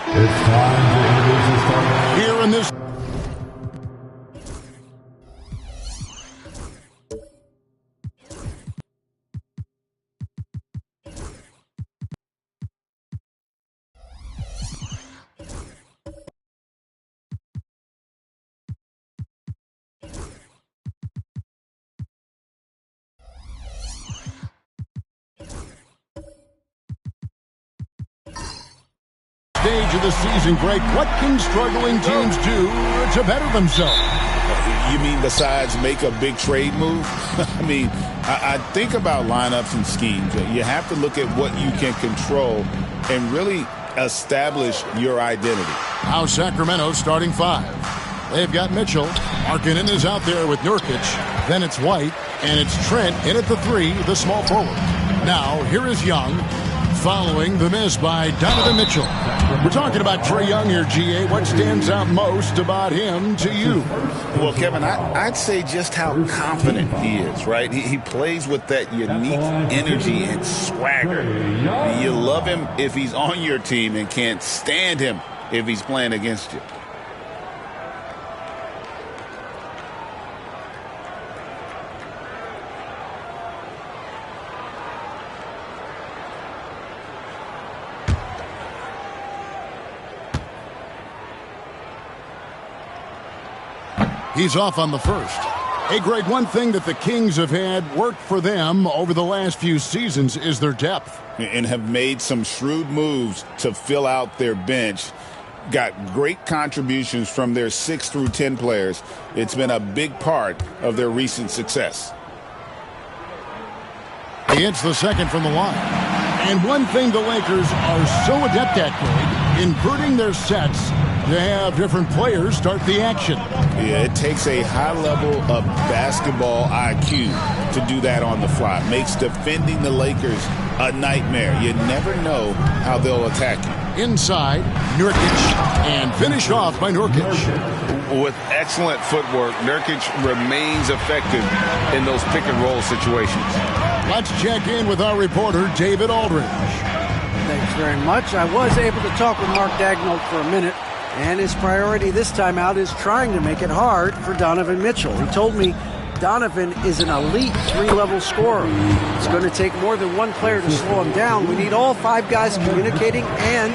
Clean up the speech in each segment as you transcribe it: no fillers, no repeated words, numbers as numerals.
It's time to introduce the starter. Here in this stage of the season break, what can struggling teams do to better themselves? You mean besides make a big trade move? I mean, I think about lineups and schemes. You have to look at what you can control and really establish your identity. Now Sacramento starting five. They've got Mitchell. Markkanen is out there with Nurkic. Then it's White, and it's Trent in at the three, the small forward. Now here is Young, following the miss by Donovan Mitchell. We're talking about Trae Young here, GA. What stands out most about him to you? Well, Kevin, I'd say just how confident he is, right? He plays with that unique energy and swagger. You love him if he's on your team and can't stand him if he's playing against you. He's off on the first. Hey, Greg, one thing that the Kings have had work for them over the last few seasons is their depth. And have made some shrewd moves to fill out their bench. Got great contributions from their 6 through 10 players. It's been a big part of their recent success. He hits the second from the line. And one thing the Lakers are so adept at, Greg, inverting their sets to have different players start the action. Yeah, it takes a high level of basketball IQ to do that on the fly. Makes defending the Lakers a nightmare. You never know how they'll attack you. Inside, Nurkic, and finished off by Nurkic. With excellent footwork, Nurkic remains effective in those pick-and-roll situations. Let's check in with our reporter, David Aldridge. Thanks very much. I was able to talk with Mark Daigneault for a minute, and his priority this time out is trying to make it hard for Donovan Mitchell. He told me Donovan is an elite 3-level scorer. It's going to take more than one player to slow him down. We need all 5 guys communicating and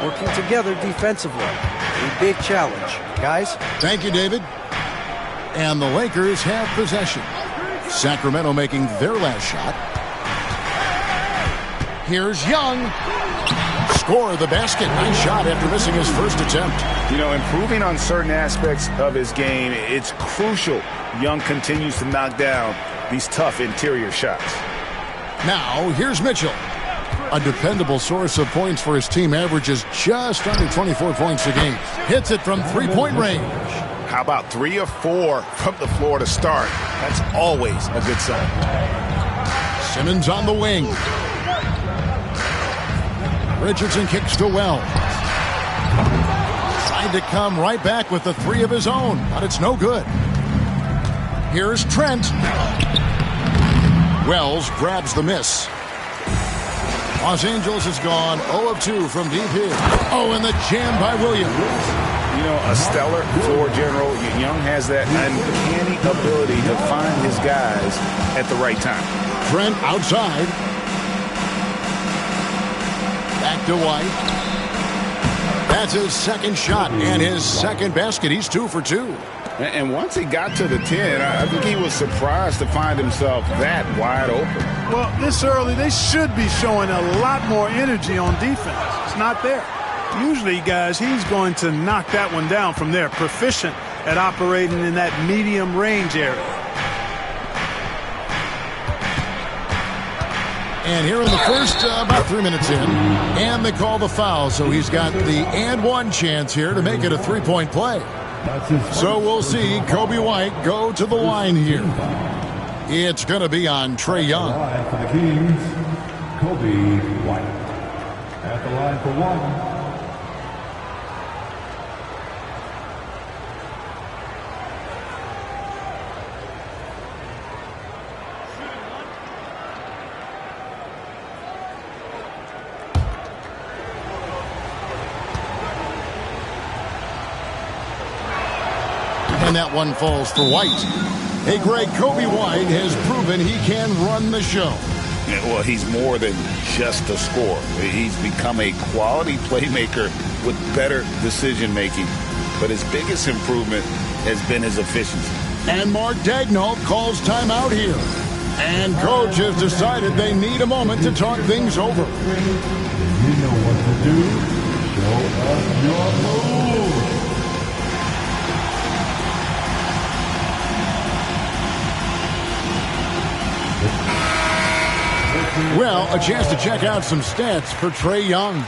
working together defensively. A big challenge. Guys? Thank you, David. And the Lakers have possession. Sacramento making their last shot. Here's Young. Score the basket. Nice shot after missing his first attempt. You know, improving on certain aspects of his game, it's crucial Young continues to knock down these tough interior shots. Now, here's Mitchell. A dependable source of points for his team, averages just under 24 points a game. Hits it from three-point range. How about 3 or 4 from the floor to start? That's always a good sign. Simmons on the wing. Richardson kicks to Wells. Tried to come right back with the 3 of his own, but it's no good. Here's Trent. Wells grabs the miss. Los Angeles has gone 0 of 2 from deep here. Oh, and the jam by Williams. You know, a stellar floor general. Young has that uncanny ability to find his guys at the right time. Trent outside. Back to White. That's his second shot and his second basket. He's 2 for 2. And once he got to the 10, I think he was surprised to find himself that wide open. Well, this early, they should be showing a lot more energy on defense. It's not there. Usually, guys, he's going to knock that one down from there. Proficient at operating in that medium range area. And here in the first, about 3 minutes in, and they call the foul, so he's got the and one chance here to make it a 3-point play. So we'll see Kobe White go to the line here. It's going to be on Trae Young. For the Kings, Kobe White. At the line for 1. And that one falls for White. Hey, Greg, Kobe White has proven he can run the show. Yeah, well, he's more than just a scorer. He's become a quality playmaker with better decision-making. But his biggest improvement has been his efficiency. And Mark Daigneault calls timeout here. And coach has decided they need a moment to talk things over. You know what to do. Show us your move. Well, a chance to check out some stats for Trae Young.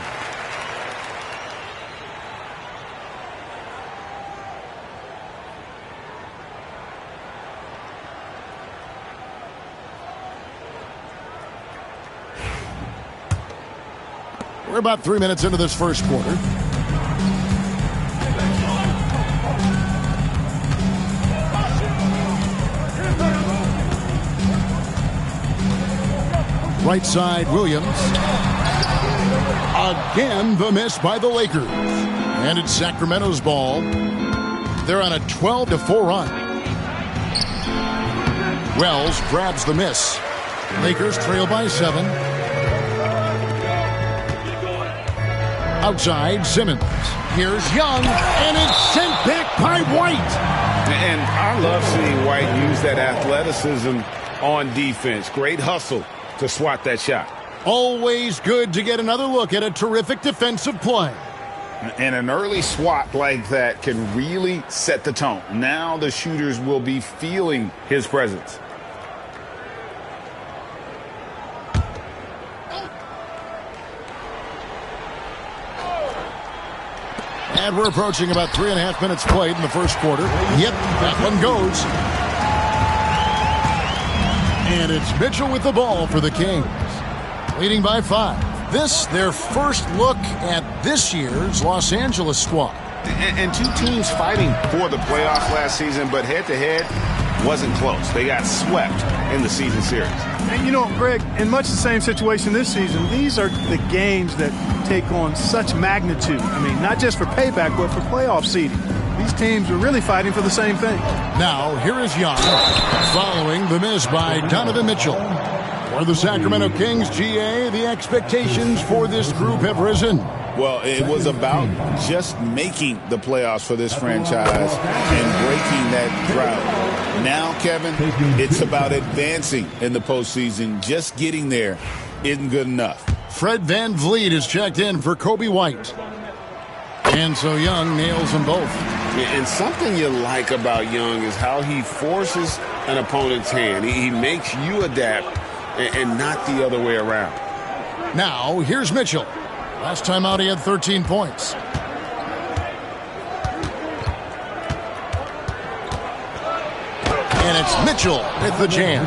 We're about 3 minutes into this first quarter. Right side, Williams. Again, the miss by the Lakers. And it's Sacramento's ball. They're on a 12-4 run. Wells grabs the miss. Lakers trail by 7. Outside, Simmons. Here's Young, and it's sent back by White. And I love seeing White use that athleticism on defense. Great hustle to swat that shot. Always good to get another look at a terrific defensive play. And an early swat like that can really set the tone. Now the shooters will be feeling his presence. And we're approaching about 3.5 minutes played in the first quarter. Yep, that one goes. And it's Mitchell with the ball for the Kings. Leading by 5. This, their first look at this year's Los Angeles squad. And two teams fighting for the playoffs last season, but head-to-head wasn't close. They got swept in the season series. And, you know, Greg, in much the same situation this season, these are the games that take on such magnitude. I mean, not just for payback, but for playoff seeding. These teams are really fighting for the same thing. Now, here is Young, following the miss by Donovan Mitchell. For the Sacramento Kings, GA, the expectations for this group have risen. Well, it was about just making the playoffs for this franchise and breaking that drought. Now, Kevin, it's about advancing in the postseason. Just getting there isn't good enough. Fred VanVleet is checked in for Kobe White. And so Young nails them both. And something you like about Young is how he forces an opponent's hand. He makes you adapt and not the other way around. Now, here's Mitchell. Last time out, he had 13 points. And it's Mitchell with the jam.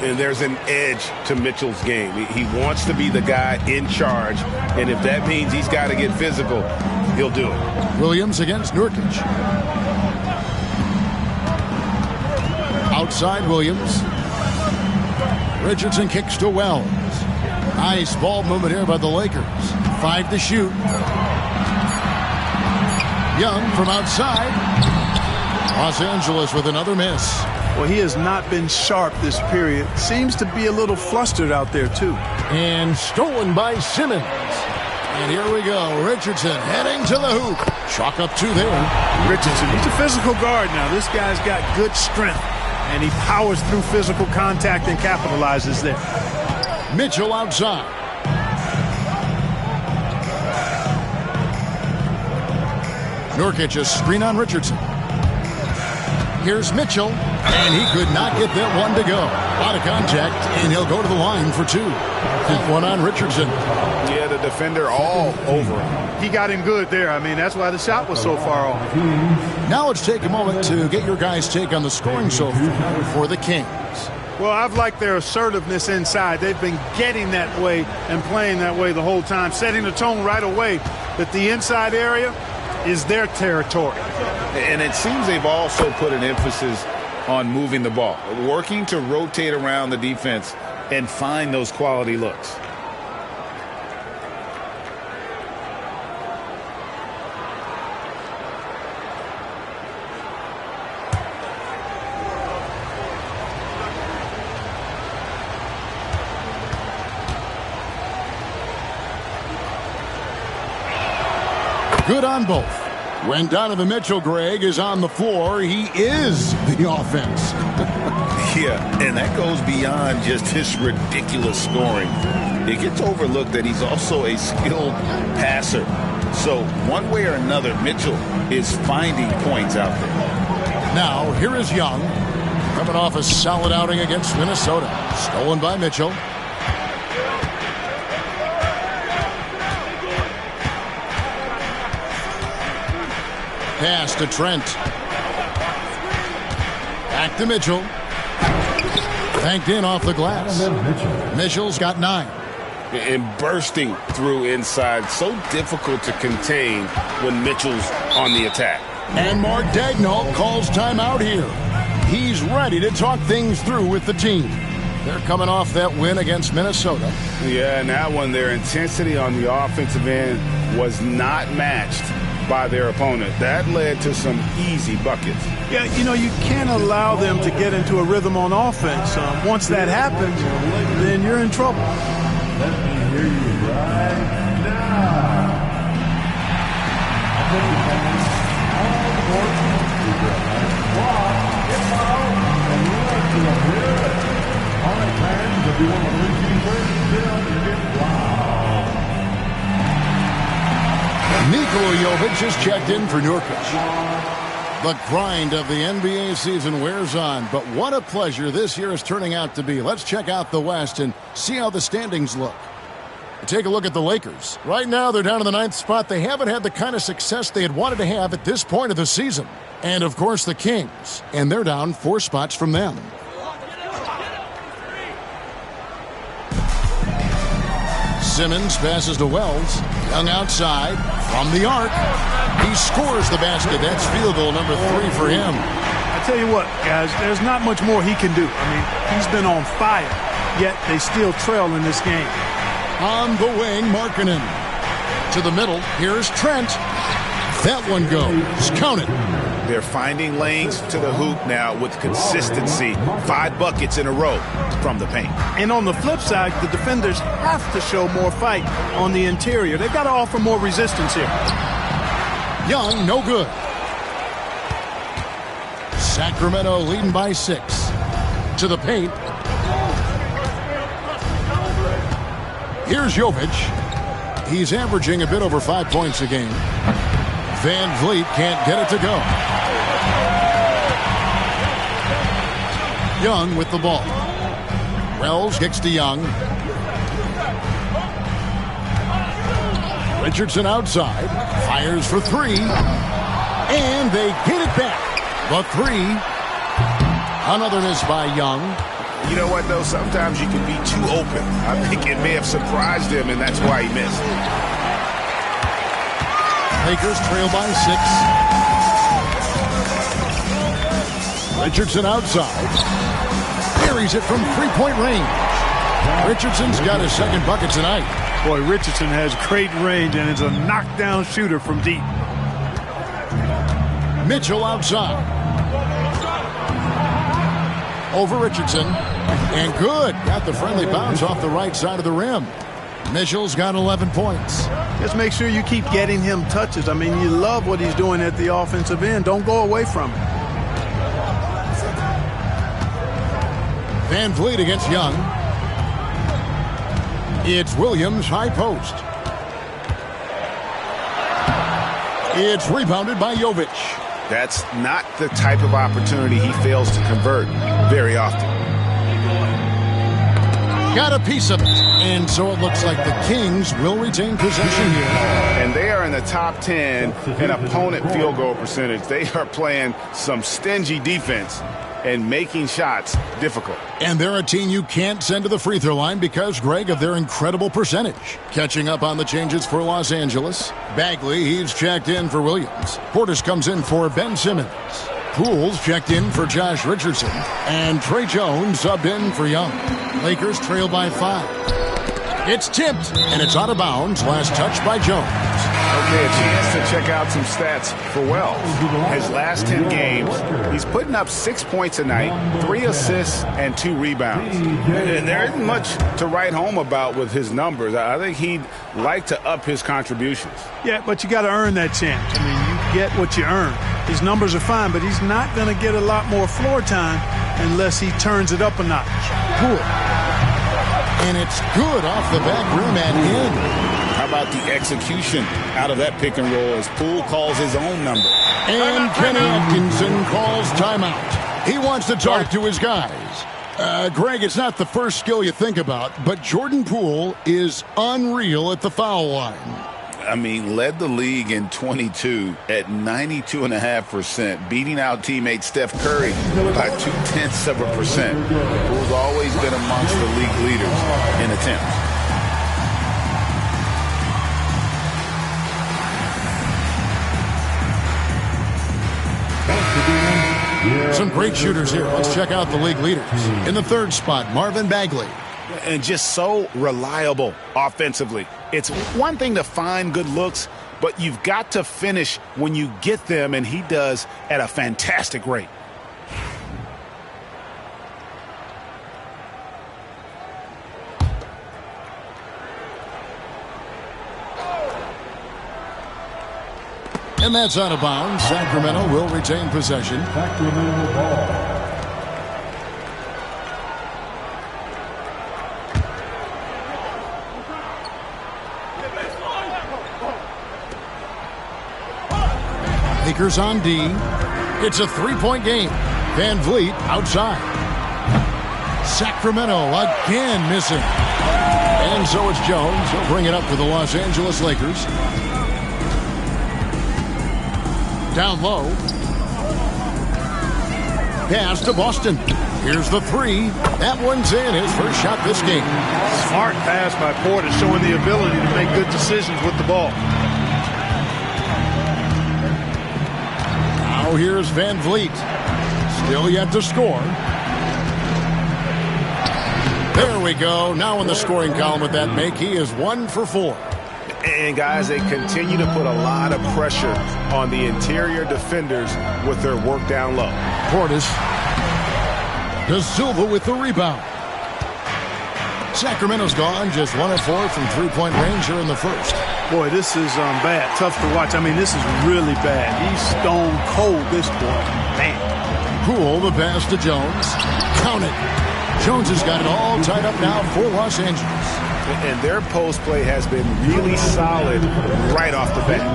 And there's an edge to Mitchell's game. He wants to be the guy in charge, and if that means he's got to get physical, he'll do it. Williams against Nurkic. Outside Williams. Richardson kicks to Wells. Nice ball movement here by the Lakers. 5 to shoot. Young from outside. Los Angeles with another miss. Well, he has not been sharp this period. Seems to be a little flustered out there, too. And stolen by Simmons. And here we go. Richardson heading to the hoop. Chalk up 2 there. Richardson, he's a physical guard now. This guy's got good strength, and he powers through physical contact and capitalizes there. Mitchell outside. Nurkic a screen on Richardson. Here's Mitchell, and he could not get that one to go. Out of contact, and he'll go to the line for 2. Keep one on Richardson. Yeah, the defender all over him. He got him good there. I mean, that's why the shot was so far off. Now let's take a moment to get your guys' take on the scoring so far for the Kings. Well, I've liked their assertiveness inside. They've been getting that way and playing that way the whole time, setting the tone right away that the inside area is their territory. And it seems they've also put an emphasis on moving the ball, working to rotate around the defense and find those quality looks. Good on both. When Donovan Mitchell, Greg, is on the floor, he is the offense. Yeah, and that goes beyond just his ridiculous scoring. It gets overlooked that he's also a skilled passer. So one way or another, Mitchell is finding points out there. Now, here is Young, coming off a solid outing against Minnesota. Stolen by Mitchell. Pass to Trent. Back to Mitchell. Banked in off the glass. Mitchell's got 9. And bursting through inside. So difficult to contain when Mitchell's on the attack. And Mark Daigneault calls timeout here. He's ready to talk things through with the team. They're coming off that win against Minnesota. Yeah, and that one, their intensity on the offensive end was not matched by their opponent. That led to some easy buckets. Yeah, you know, you can't allow them to get into a rhythm on offense. Once that happens, then you're in trouble. Let me hear you right now. Nikola Jovic has checked in for Nurkic. The grind of the NBA season wears on, but what a pleasure this year is turning out to be. Let's check out the West and see how the standings look. Take a look at the Lakers. Right now, they're down in the 9th spot. They haven't had the kind of success they had wanted to have at this point of the season. And, of course, the Kings. And they're down 4 spots from them. Simmons passes to Wells. Young outside from the arc. He scores the basket. That's field goal number 3 for him. I tell you what, guys, there's not much more he can do. I mean, he's been on fire, yet they still trail in this game. On the wing, Markkanen. To the middle, here's Trent. That one goes. Count it. They're finding lanes to the hoop now with consistency. 5 buckets in a row from the paint. And on the flip side, the defenders have to show more fight on the interior. They've got to offer more resistance here. Young, no good. Sacramento leading by 6. To the paint. Here's Jovic. He's averaging a bit over 5 points a game. Van Vliet can't get it to go. Young with the ball. Wells kicks to Young. Richardson outside. Fires for 3. And they get it back. The 3. Another miss by Young. You know what, though? Sometimes you can be too open. I think it may have surprised him, and that's why he missed. Lakers trail by 6. Richardson outside. Buries it from 3-point range. Richardson's got his 2nd bucket tonight. Boy, Richardson has great range and is a knockdown shooter from deep. Mitchell outside. Over Richardson. And good. Got the friendly bounce off the right side of the rim. Mitchell's got 11 points. Just make sure you keep getting him touches. I mean, you love what he's doing at the offensive end. Don't go away from it. Van Vliet against Young. It's Williams, high post. It's rebounded by Jovic. That's not the type of opportunity he fails to convert very often. Got a piece of it. And so it looks like the Kings will retain possession here. And they are in the top 10 in opponent field goal percentage. They are playing some stingy defense and making shots difficult. And they're a team you can't send to the free throw line because, Greg, of their incredible percentage. Catching up on the changes for Los Angeles. Bagley, he's checked in for Williams. Portis comes in for Ben Simmons. Pools checked in for Josh Richardson. And Trey Jones subbed in for Young. Lakers trail by 5. It's tipped, and it's out of bounds. Last touch by Jones. Okay, a chance to check out some stats for Wells. His last 10 games, he's putting up 6 points a night, 3 assists, and 2 rebounds. And there isn't much to write home about with his numbers. I think he'd like to up his contributions. Yeah, but you got to earn that chance. I mean, you get what you earn. His numbers are fine, but he's not going to get a lot more floor time unless he turns it up a notch. Cool. And it's good off the back rim and in. How about the execution out of that pick and roll as Poole calls his own number? And Kenny Atkinson calls timeout. He wants to talk to his guys. Greg, it's not the first skill you think about, but Jordan Poole is unreal at the foul line. I mean, led the league in 22 at 92.5%, beating out teammate Steph Curry by 0.2%. Poole's always been amongst the league leaders in attempts. Some great shooters here. Let's check out the league leaders. In the third spot, Marvin Bagley. And just so reliable offensively. It's one thing to find good looks, but you've got to finish when you get them, and he does at a fantastic rate. And that's out of bounds. Sacramento will retain possession. Sacramento ball. Lakers on D. It's a three-point game. Van Vliet outside. Sacramento again missing. And so it's Jones. He'll bring it up for the Los Angeles Lakers. Down low. Pass to Boston. Here's the three. That one's in. His first shot this game. Smart pass by Porter, showing the ability to make good decisions with the ball. Now here's Van Vliet. Still yet to score. There we go. Now in the scoring column with that make, he is 1 for 4. And, guys, they continue to put a lot of pressure on the interior defenders with their work down low. Portis. De Silva with the rebound. Sacramento's gone just 1 of 4 from three-point range here in the first. Boy, this is bad. Tough to watch. I mean, this is really bad. He's stone cold, this boy. Man. Poole, the pass to Jones. Count it. Jones has got it all tied up now for Los Angeles. And their post play has been really solid right off the bat.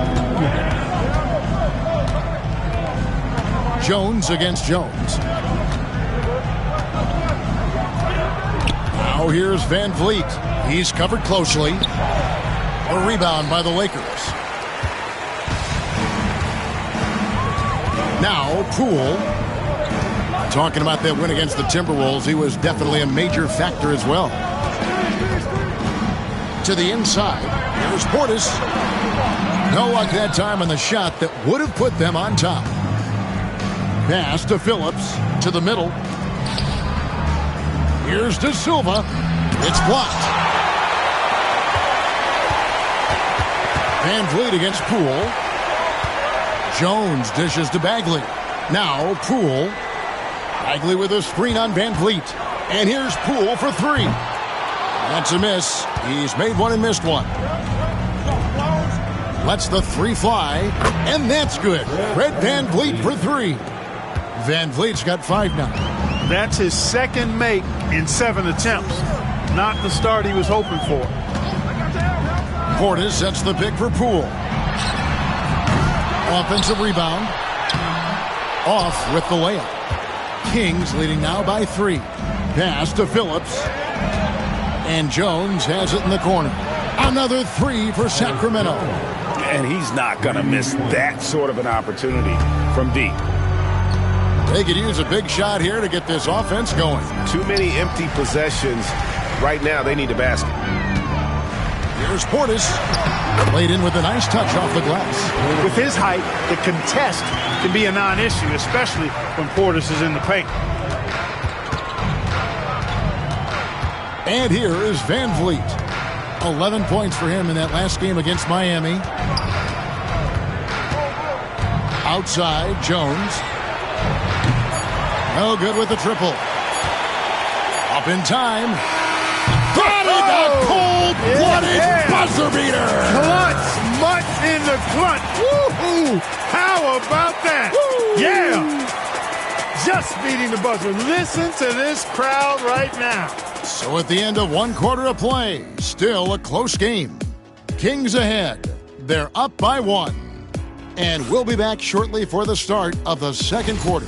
Jones against Jones. Now here's Van Vliet. He's covered closely. A rebound by the Lakers. Now Poole. Talking about that win against the Timberwolves, he was definitely a major factor as well. To the inside. Here's Portis. No luck that time on the shot that would have put them on top. Pass to Phillips. To the middle. Here's De Silva. It's blocked. Van Vliet against Poole. Jones dishes to Bagley. Now Poole. Bagley with a screen on Van Vliet. And here's Poole for three. That's a miss. He's made one and missed one. Lets the three fly. And that's good. Fred Van Vliet for three. Van Vliet's got 5 now. That's his second make in 7 attempts. Not the start he was hoping for. Portis sets the pick for Poole. Offensive rebound. Off with the layup. Kings leading now by 3. Pass to Phillips. And Jones has it in the corner. Another 3 for Sacramento. And he's not going to miss that sort of an opportunity from deep. They could use a big shot here to get this offense going. Too many empty possessions. Right now, they need a basket. Here's Portis. Laid in with a nice touch off the glass. With his height, the contest can be a non-issue, especially when Portis is in the paint. And here is Van Vliet. 11 points for him in that last game against Miami. Outside, Jones. No good with the triple. Up in time. Got it! A cold-blooded buzzer beater! Clutch! Mutt in the clutch! Woo-hoo! How about that? Woo! Yeah! Just beating the buzzer. Listen to this crowd right now. So at the end of one quarter of play, still a close game. Kings ahead. They're up by 1. And we'll be back shortly for the start of the second quarter.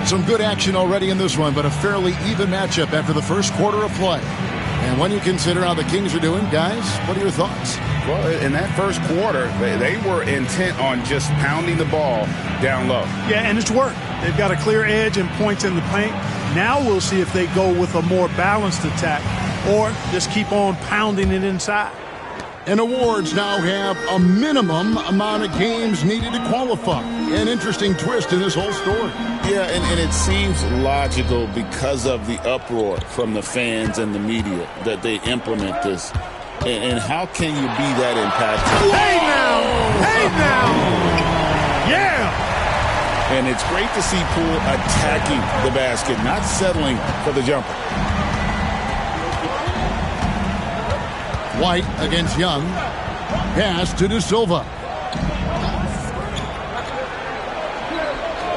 Some good action already in this one, but a fairly even matchup after the first quarter of play. And when you consider how the Kings are doing, guys, what are your thoughts? Well, in that first quarter, they were intent on just pounding the ball down low. Yeah, and it's worked. They've got a clear edge and points in the paint. Now we'll see if they go with a more balanced attack or just keep on pounding it inside. And awards now have a minimum amount of games needed to qualify. An interesting twist in this whole story. Yeah, and it seems logical because of the uproar from the fans and the media that they implement this. And how can you be that impactful? Hey now! Hey now! Yeah! And it's great to see Poole attacking the basket, not settling for the jumper. White against Young. Pass to De Silva.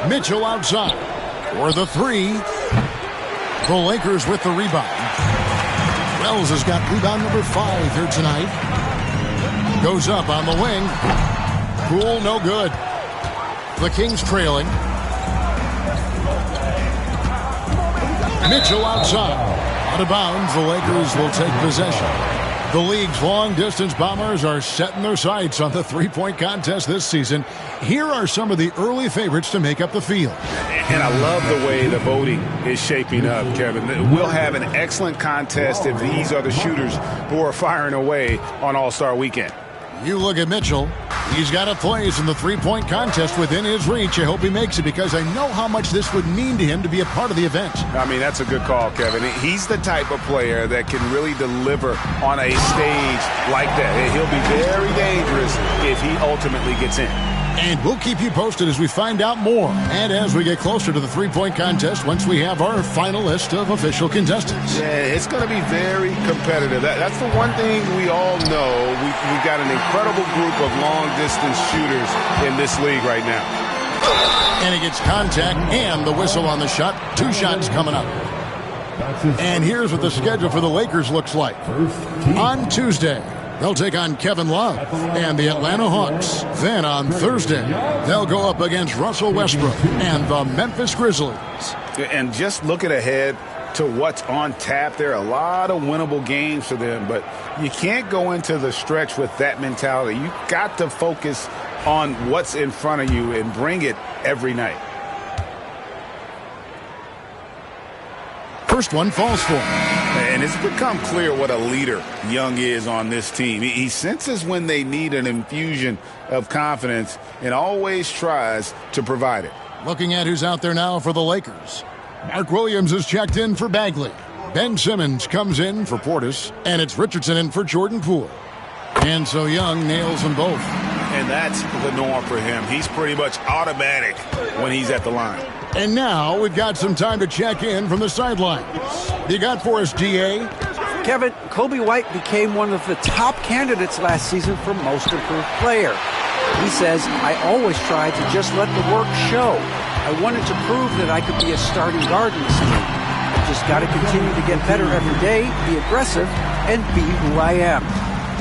Mitchell outside for the 3. The Lakers with the rebound. Wells has got rebound number 5 here tonight. Goes up on the wing. Poole no good. The Kings trailing. Mitchell outside. Out of bounds, the Lakers will take possession. The league's long-distance bombers are setting their sights on the three-point contest this season. Here are some of the early favorites to make up the field. And I love the way the voting is shaping up, Kevin. We'll have an excellent contest if these are the shooters who are firing away on All-Star Weekend. You look at Mitchell. He's got a place in the three-point contest within his reach. I hope he makes it because I know how much this would mean to him to be a part of the event. I mean, that's a good call, Kevin. He's the type of player that can really deliver on a stage like that. He'll be very dangerous if he ultimately gets in. And we'll keep you posted as we find out more. And as we get closer to the three-point contest, once we have our final list of official contestants. Yeah, it's going to be very competitive. That's the one thing we all know. We've got an incredible group of long-distance shooters in this league right now. And he gets contact and the whistle on the shot. 2 shots coming up. And here's what the schedule for the Lakers looks like. On Tuesday, they'll take on Kevin Love and the Atlanta Hawks. Then on Thursday, they'll go up against Russell Westbrook and the Memphis Grizzlies. And just looking ahead to what's on tap, there are a lot of winnable games for them, but you can't go into the stretch with that mentality. You've got to focus on what's in front of you and bring it every night. First one falls for him. And it's become clear what a leader Young is on this team. He senses when they need an infusion of confidence and always tries to provide it. Looking at who's out there now for the Lakers. Mark Williams is checked in for Bagley. Ben Simmons comes in for Portis. And it's Richardson in for Jordan Poole. And so Young nails them both. And that's the norm for him. He's pretty much automatic when he's at the line. And now we've got some time to check in from the sidelines. You got for us, D.A.? Kevin, Kobe White became one of the top candidates last season for Most Improved Player. He says, I always tried to just let the work show. I wanted to prove that I could be a starting guard in this league. I just got to continue to get better every day, be aggressive, and be who I am.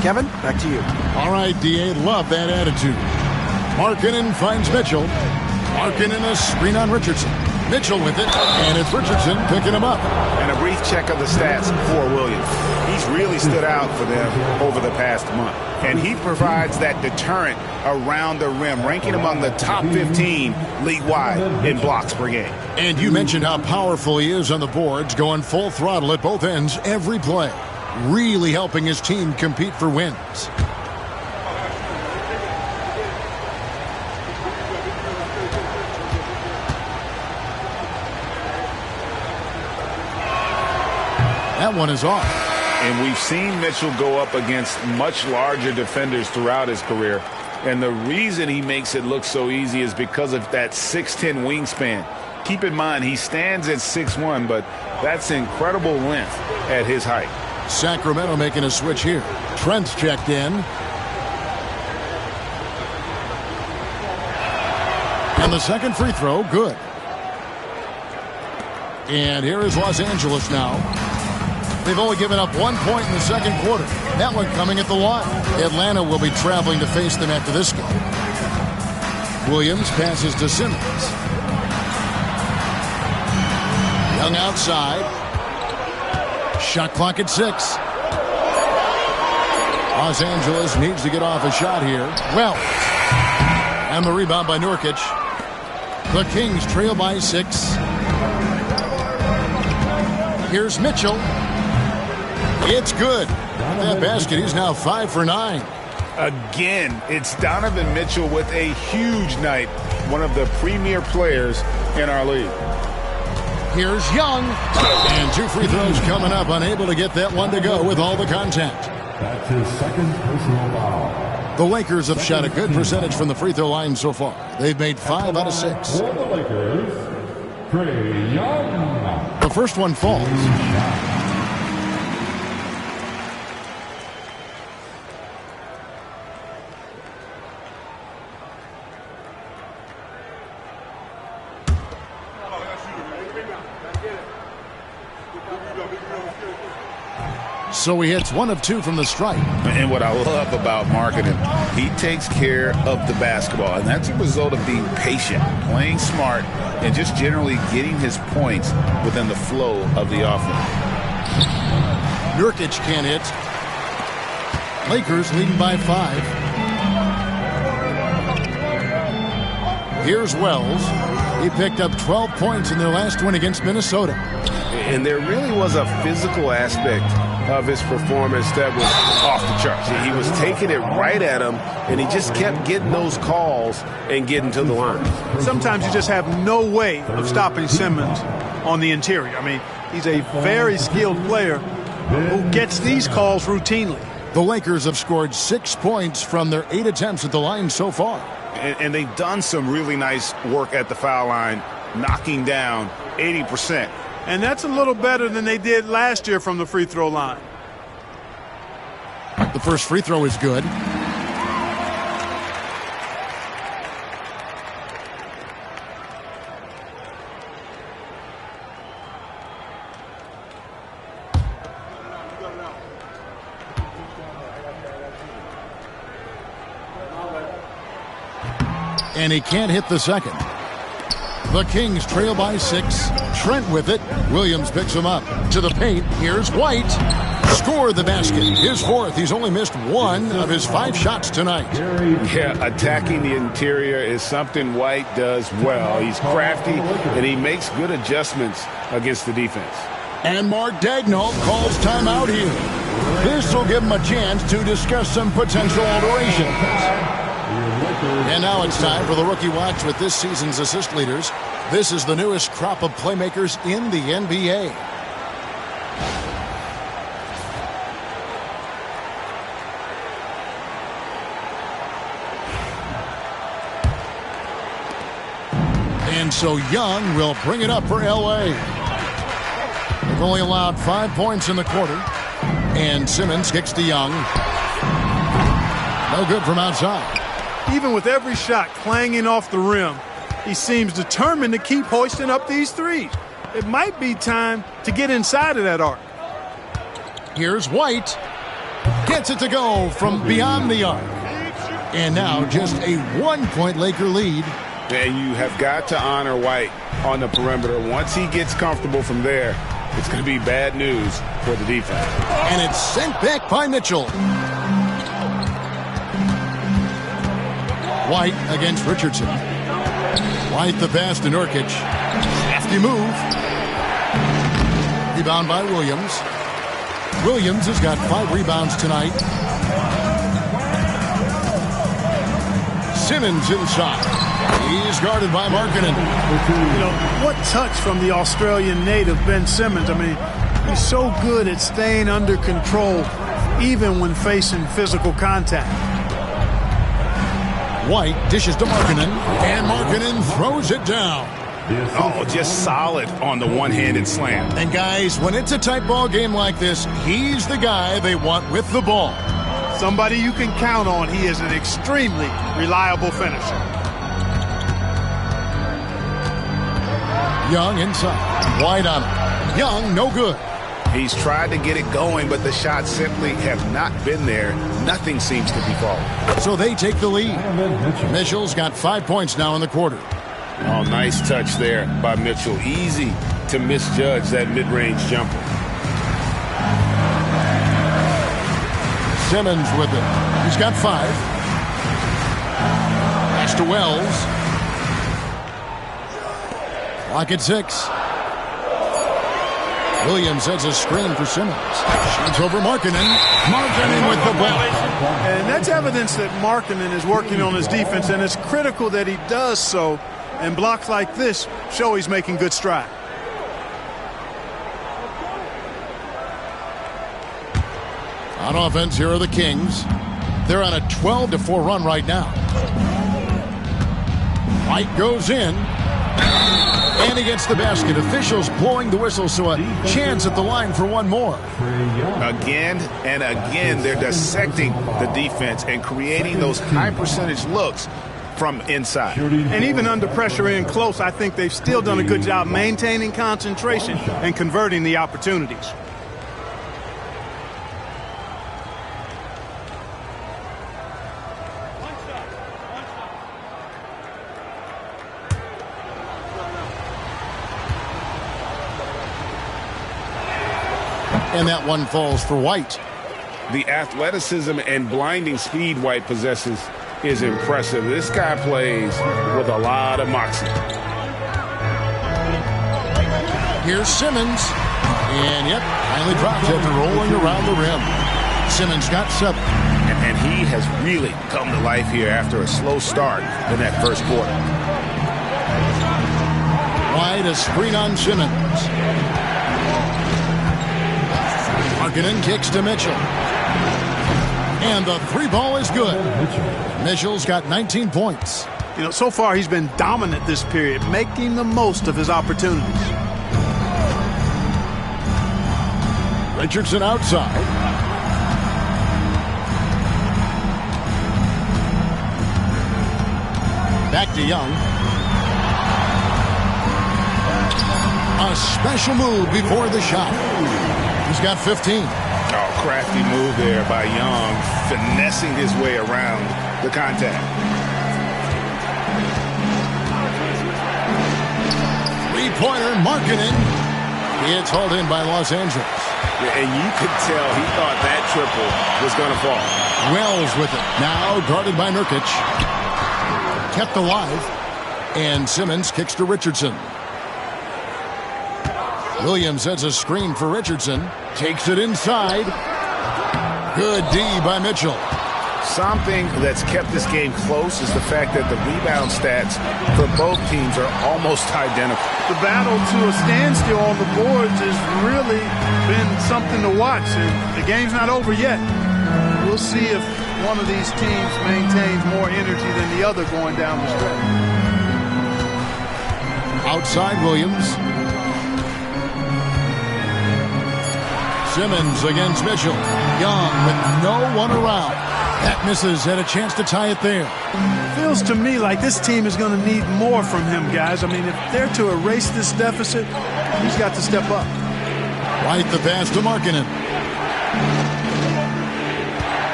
Kevin, back to you. All right, D.A., love that attitude. Markkanen finds Mitchell. Markkanen a screen on Richardson. Mitchell with it, and it's Richardson picking him up. And a brief check of the stats for Williams. He's really stood out for them over the past month. And he provides that deterrent around the rim, ranking among the top 15 league-wide in blocks per game. And you mentioned how powerful he is on the boards, going full throttle at both ends every play. Really helping his team compete for wins. That one is off. And we've seen Mitchell go up against much larger defenders throughout his career. And the reason he makes it look so easy is because of that 6'10 wingspan. Keep in mind, he stands at 6'1", but that's incredible length at his height. Sacramento making a switch here. Trent's checked in. And the second free throw, good. And here is Los Angeles now. They've only given up 1 point in the second quarter. That one coming at the line. Atlanta will be traveling to face them after this game. Williams passes to Simmons. Young outside. Shot clock at 6. Los Angeles needs to get off a shot here. Well, and the rebound by Nurkic. The Kings trail by 6. Here's Mitchell. It's good. That basket, he's now 5 for 9. Again, it's Donovan Mitchell with a huge night. One of the premier players in our league. Here's Young. And 2 free throws coming up. Unable to get that one to go with all the contact. That's his second personal foul. The Lakers have shot a good percentage from the free throw line so far. They've made 5 out of 6. For the Lakers, Trae Young. The first one falls. So he hits 1 of 2 from the stripe. And what I love about marketing, he takes care of the basketball. And that's a result of being patient, playing smart, and just generally getting his points within the flow of the offense. Nurkic can't hit. Lakers leading by 5. Here's Wells. He picked up 12 points in their last win against Minnesota. And there really was a physical aspect of his performance that was off the charts. He was taking it right at him, and he just kept getting those calls and getting to the line. Sometimes you just have no way of stopping Simmons on the interior. I mean, he's a very skilled player who gets these calls routinely. The Lakers have scored 6 points from their 8 attempts at the line so far. And they've done some really nice work at the foul line, knocking down 80%. And that's a little better than they did last year from the free throw line. The first free throw is good. And he can't hit the second. The Kings trail by 6. Trent with it. Williams picks him up. To the paint. Here's White. Scored the basket. His 4th. He's only missed 1 of his 5 shots tonight. Yeah, attacking the interior is something White does well. He's crafty, and he makes good adjustments against the defense. And Mark Daigneault calls timeout here. This will give him a chance to discuss some potential alterations. And now it's time for the Rookie Watch with this season's assist leaders. This is the newest crop of playmakers in the NBA. And so Young will bring it up for LA. They've only allowed 5 points in the quarter. And Simmons kicks to Young. No good from outside. Even with every shot clanging off the rim, he seems determined to keep hoisting up these threes. It might be time to get inside of that arc. Here's White. Gets it to go from beyond the arc. And now just a 1-point Laker lead. And you have got to honor White on the perimeter. Once he gets comfortable from there, it's going to be bad news for the defense. And it's sent back by Mitchell. White against Richardson. White the pass to Nurkic. Hefty move. Rebound by Williams. Williams has got 5 rebounds tonight. Simmons inside. He's guarded by Markkanen. You know, what touch from the Australian native, Ben Simmons. I mean, He's so good at staying under control, even when facing physical contact. White dishes to Markkanen, and Markkanen throws it down. Oh, just solid on the one-handed slam. And guys, when it's a tight ball game like this, he's the guy they want with the ball. Somebody you can count on. He is an extremely reliable finisher. Young inside. White on him. Young, no good. He's tried to get it going, but the shots simply have not been there. Nothing seems to be falling. So they take the lead. Mitchell's got 5 points now in the quarter. Oh, nice touch there by Mitchell. Easy to misjudge that mid-range jumper. Simmons with it. He's got 5. Pass to Wells. Clock at 6. Williams has a screen for Simmons. Shoots over Markkanen. Markkanen with the ball. And that's evidence that Markkanen is working on his defense, and it's critical that he does so. And blocks like this show he's making good stride. On offense, here are the Kings. They're on a 12-4 run right now. White goes in. And he gets the basket. Officials blowing the whistle, so a chance at the line for one more. Again and again, they're dissecting the defense and creating those high-percentage looks from inside. And even under pressure in close, I think they've still done a good job maintaining concentration and converting the opportunities. And that one falls for White. The athleticism and blinding speed White possesses is impressive. This guy plays with a lot of moxie. Here's Simmons. And, yep, finally drops after rolling around the rim. Simmons got 7. And he has really come to life here after a slow start in that first quarter. White, a screen on Simmons. Markkanen kicks to Mitchell. And the 3-ball is good. Mitchell's got 19 points. You know, so far he's been dominant this period, making the most of his opportunities. Richardson outside. Back to Young. A special move before the shot. He's got 15. Oh, crafty move there by Young, finessing his way around the contact. Three-pointer, Markkanen. It's hauled in by Los Angeles. Yeah, and you could tell he thought that triple was going to fall. Wells with it. Now guarded by Nurkic. Kept alive. And Simmons kicks to Richardson. Williams has a screen for Richardson. Takes it inside. Good D by Mitchell. Something that's kept this game close is the fact that the rebound stats for both teams are almost identical. The battle to a standstill on the boards has really been something to watch. And the game's not over yet. We'll see if one of these teams maintains more energy than the other going down the stretch. Outside Williams. Simmons against Mitchell. Young with no one around. That misses. Had a chance to tie it there. Feels to me like this team is going to need more from him, guys. I mean, if they're to erase this deficit, he's got to step up. White the pass to Markkanen.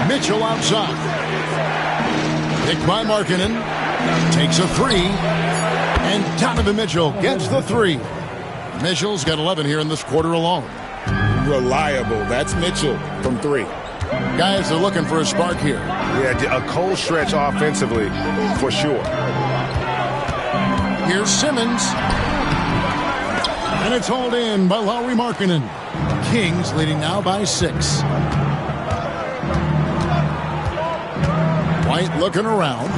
Mitchell outside. Picked by Markkanen. Takes a 3. And Donovan Mitchell gets the 3. Mitchell's got 11 here in this quarter alone. Reliable. That's Mitchell from 3. Guys are looking for a spark here. Yeah, a cold stretch offensively for sure. Here's Simmons. And it's hauled in by Lauri Markkanen. Kings leading now by 6. White looking around.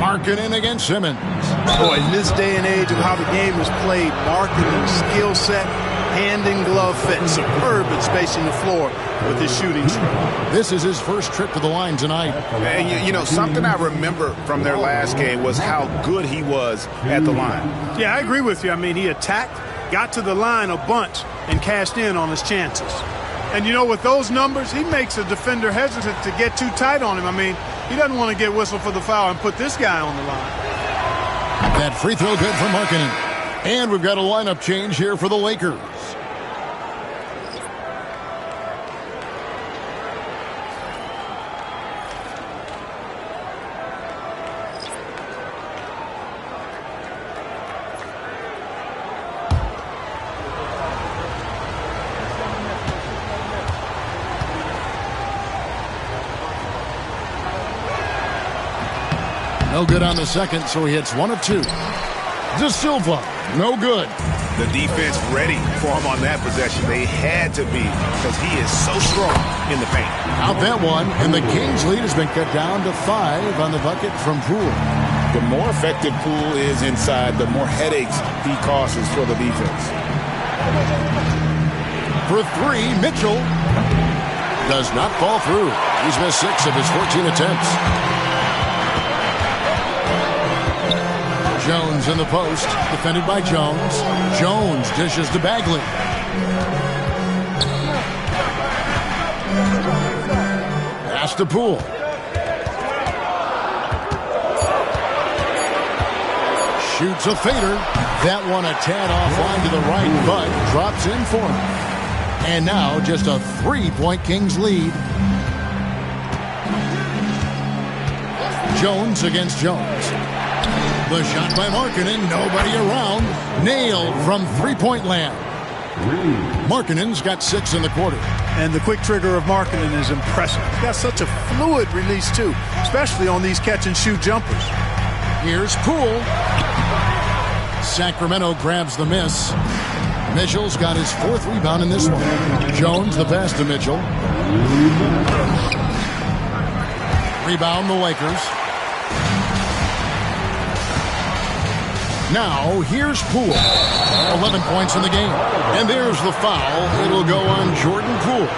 Markkanen against Simmons. Boy, in this day and age of how the game is played, Markkanen's skill set, hand and glove fit, superb at spacing the floor with his shooting stroke. This is his first trip to the line tonight. And you know, something I remember from their last game was how good he was at the line. Yeah, I agree with you. I mean, he attacked, got to the line a bunch, and cashed in on his chances. And, you know, with those numbers, he makes a defender hesitant to get too tight on him. I mean, he doesn't want to get whistled for the foul and put this guy on the line. That free throw good for Markkanen. And we've got a lineup change here for the Lakers. No good on the second, so he hits 1 of 2. De Silva, no good. The defense ready for him on that possession. They had to be because he is so strong in the paint. Out that one, and the Kings' lead has been cut down to 5 on the bucket from Poole. The more effective Poole is inside, the more headaches he causes for the defense. For 3, Mitchell does not fall through. He's missed 6 of his 14 attempts. Jones in the post, defended by Jones. Jones dishes to Bagley. Pass to Poole. Shoots a fader. That one a tad offline to the right, but drops in for him. And now just a 3-point Kings lead. Jones against Jones. The shot by Markkanen, nobody around. Nailed from three-point land. Markkanen's got 6 in the quarter. And the quick trigger of Markkanen is impressive. He's got such a fluid release, too, especially on these catch-and-shoot jumpers. Here's Poole. Sacramento grabs the miss. Mitchell's got his 4th rebound in this one. Jones, the pass to Mitchell. Rebound the Lakers. Now, here's Poole. 11 points in the game. And there's the foul. It'll go on Jordan Poole.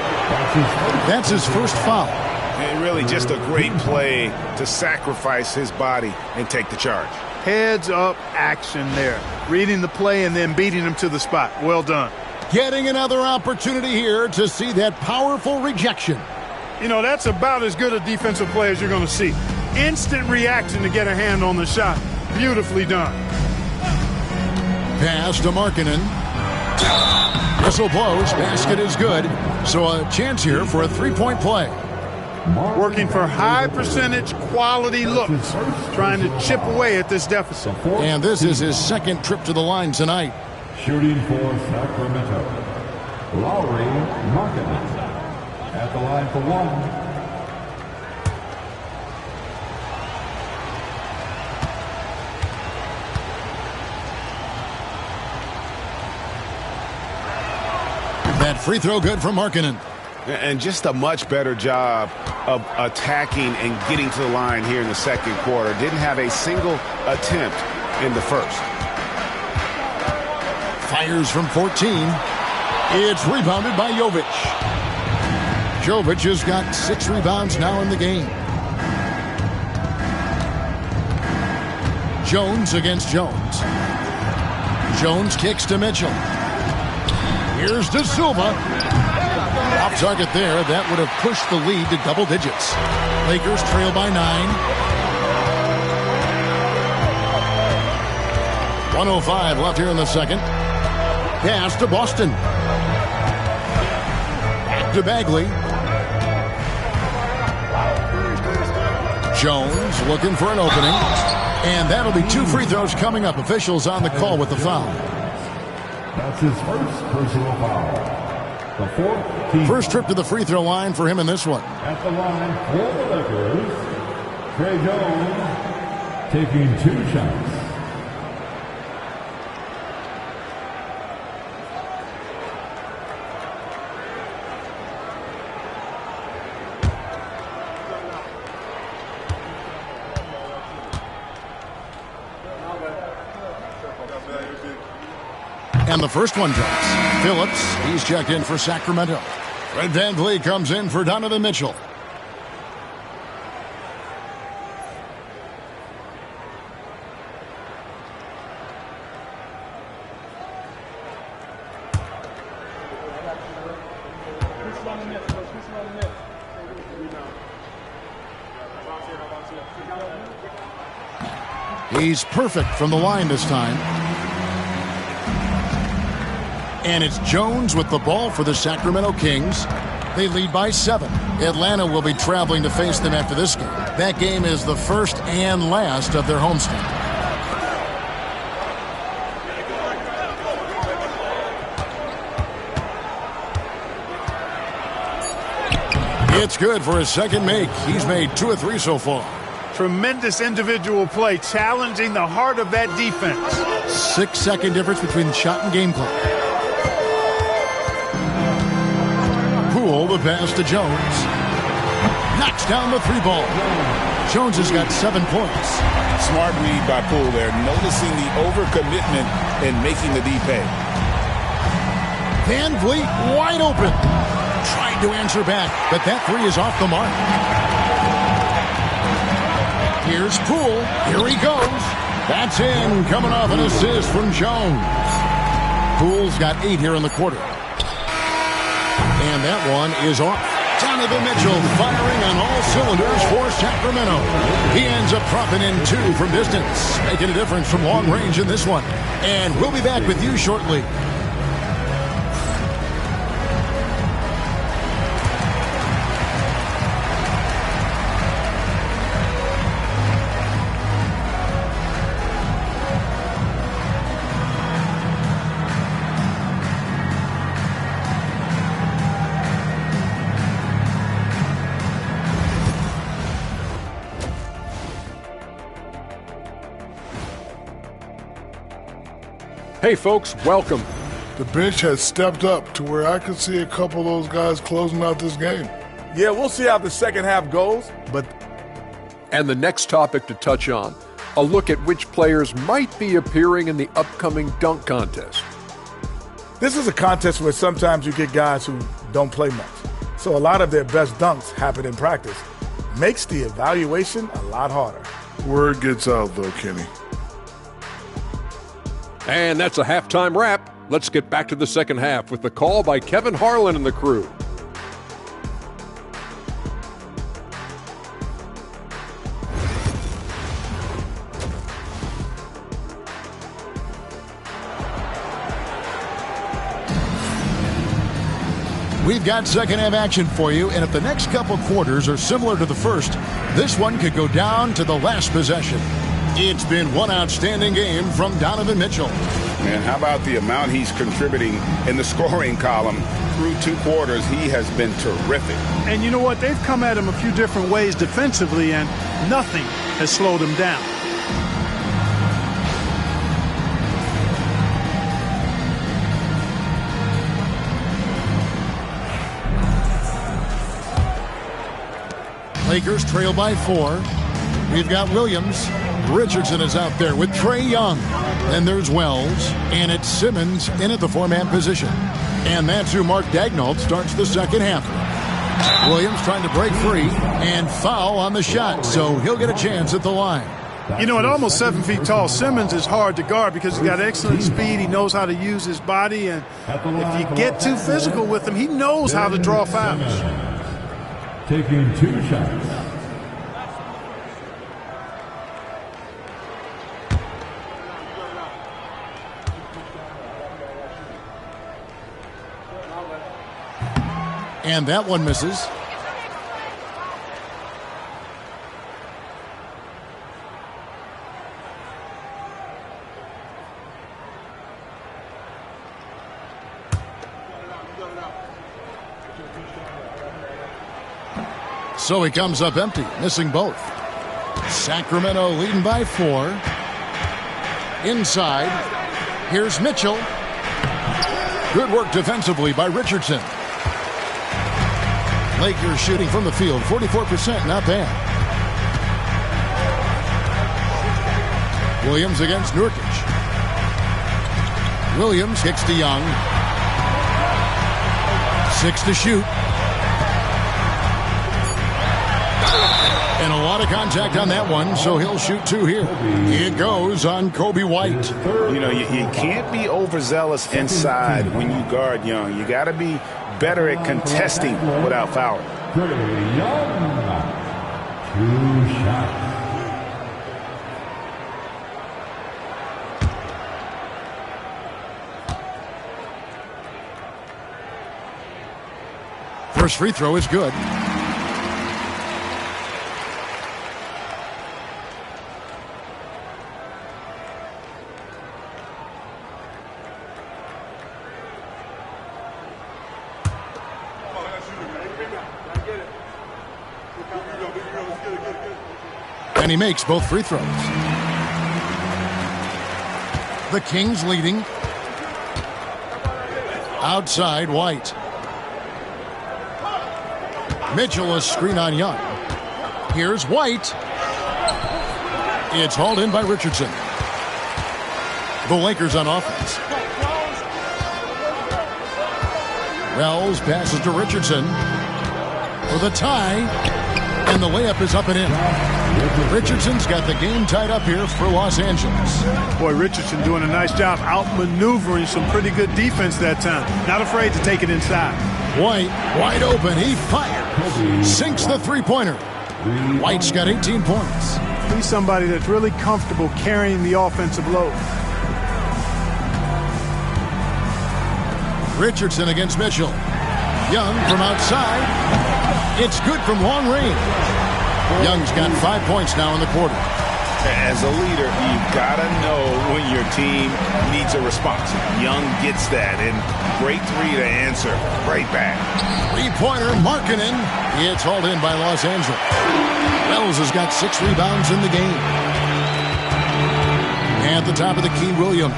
That's his first foul. And really just a great play to sacrifice his body and take the charge. Heads-up action there. Reading the play and then beating him to the spot. Well done. Getting another opportunity here to see that powerful rejection. You know, that's about as good a defensive play as you're going to see. Instant reaction to get a hand on the shot. Beautifully done. Pass to Markkanen. Whistle blows. Basket is good. So a chance here for a 3-point play. Working for high percentage quality looks. Trying to chip away at this deficit. And this is his 2nd trip to the line tonight. Shooting for Sacramento, Lauri Markkanen. At the line for 1. That free throw good from Markkanen. And just a much better job of attacking and getting to the line here in the second quarter. Didn't have a single attempt in the first. Fires from 14. It's rebounded by Jovic. Jovic has got 6 rebounds now in the game. Jones against Jones. Jones kicks to Mitchell. Here's De Silva. Off target there. That would have pushed the lead to double digits. Lakers trail by 9. 1:05 left here in the second. Pass to Boston. Back to Bagley. Jones looking for an opening. And that'll be 2 free throws coming up. Officials on the call with the foul. That's his first personal foul. The 4th team. First trip to the free throw line for him in this one. At the line for the Lakers, Trey Jones taking 2 shots. And the first one drops. Phillips, he's checked in for Sacramento. Fred VanVleet comes in for Donovan Mitchell. He's perfect from the line this time. And it's Jones with the ball for the Sacramento Kings. They lead by 7. Atlanta will be traveling to face them after this game. That game is the first and last of their homestand. It's good for his second make. He's made 2 of 3 so far. Tremendous individual play, challenging the heart of that defense. 6-second difference between the shot and game clock. Poole, the pass to Jones. Knocks down the 3 ball. Jones has got 7 points. Smart read by Poole there, noticing the overcommitment and making the D pay. VanVleet wide open. Tried to answer back, but that 3 is off the mark. Here's Poole. Here he goes. That's in, coming off an assist from Jones. Poole's got 8 here in the quarter. And that one is off. Donovan Mitchell firing on all cylinders for Sacramento. He ends up dropping in 2 from distance, making a difference from long range in this one. And we'll be back with you shortly. Hey folks, welcome. The bench has stepped up to where I can see a couple of those guys closing out this game. Yeah, we'll see how the second half goes, but... And the next topic to touch on, a look at which players might be appearing in the upcoming dunk contest. This is a contest where sometimes you get guys who don't play much. So a lot of their best dunks happen in practice. Makes the evaluation a lot harder. Word gets out though, Kenny. And that's a halftime wrap. Let's get back to the second half with the call by Kevin Harlan and the crew. We've got second half action for you, and if the next couple quarters are similar to the first, this one could go down to the last possession. It's been one outstanding game from Donovan Mitchell. Man, how about the amount he's contributing in the scoring column through 2 quarters? He has been terrific. And you know what? They've come at him a few different ways defensively, and nothing has slowed him down. Lakers trail by 4. We've got Williams. Richardson is out there with Trae Young. Then there's Wells, and it's Simmons in at the 4-man position. And that's who Mark Daigneault starts the second half. Williams trying to break free and foul on the shot, so he'll get a chance at the line. You know, at almost 7 feet tall, Simmons is hard to guard because he's got excellent speed. He knows how to use his body, and if you get too physical with him, he knows how to draw fouls. Taking 2 shots. And that one misses. So he comes up empty, missing both. Sacramento leading by 4. Inside. Here's Mitchell. Good work defensively by Richardson. Lakers shooting from the field, 44%, not bad. Williams against Nurkic. Williams kicks to Young. 6 to shoot. And a lot of contact on that one, so he'll shoot 2 here. It goes on Kobe White. You know, you can't be overzealous inside when you guard Young. You got to be better at contesting without fouling. Young. 2 shots. First free throw is good. And he makes both free throws. The Kings leading. Outside, White. Mitchell, a screen on Young. Here's White. It's hauled in by Richardson. The Lakers on offense. Wells passes to Richardson for the tie, and the layup is up and in. Richardson's got the game tied up here for Los Angeles. Boy, Richardson doing a nice job outmaneuvering some pretty good defense that time. Not afraid to take it inside. White, wide open. He fires. Sinks the three-pointer. White's got 18 points. He's somebody that's really comfortable carrying the offensive load. Richardson against Mitchell. Young from outside. It's good from long range. Young's got 5 points now in the quarter. As a leader, you've got to know when your team needs a response. Young gets that, and great three to answer right back. Three-pointer, Markkanen. It's hauled in by Los Angeles. Wells has got 6 rebounds in the game. At the top of the key, Williams.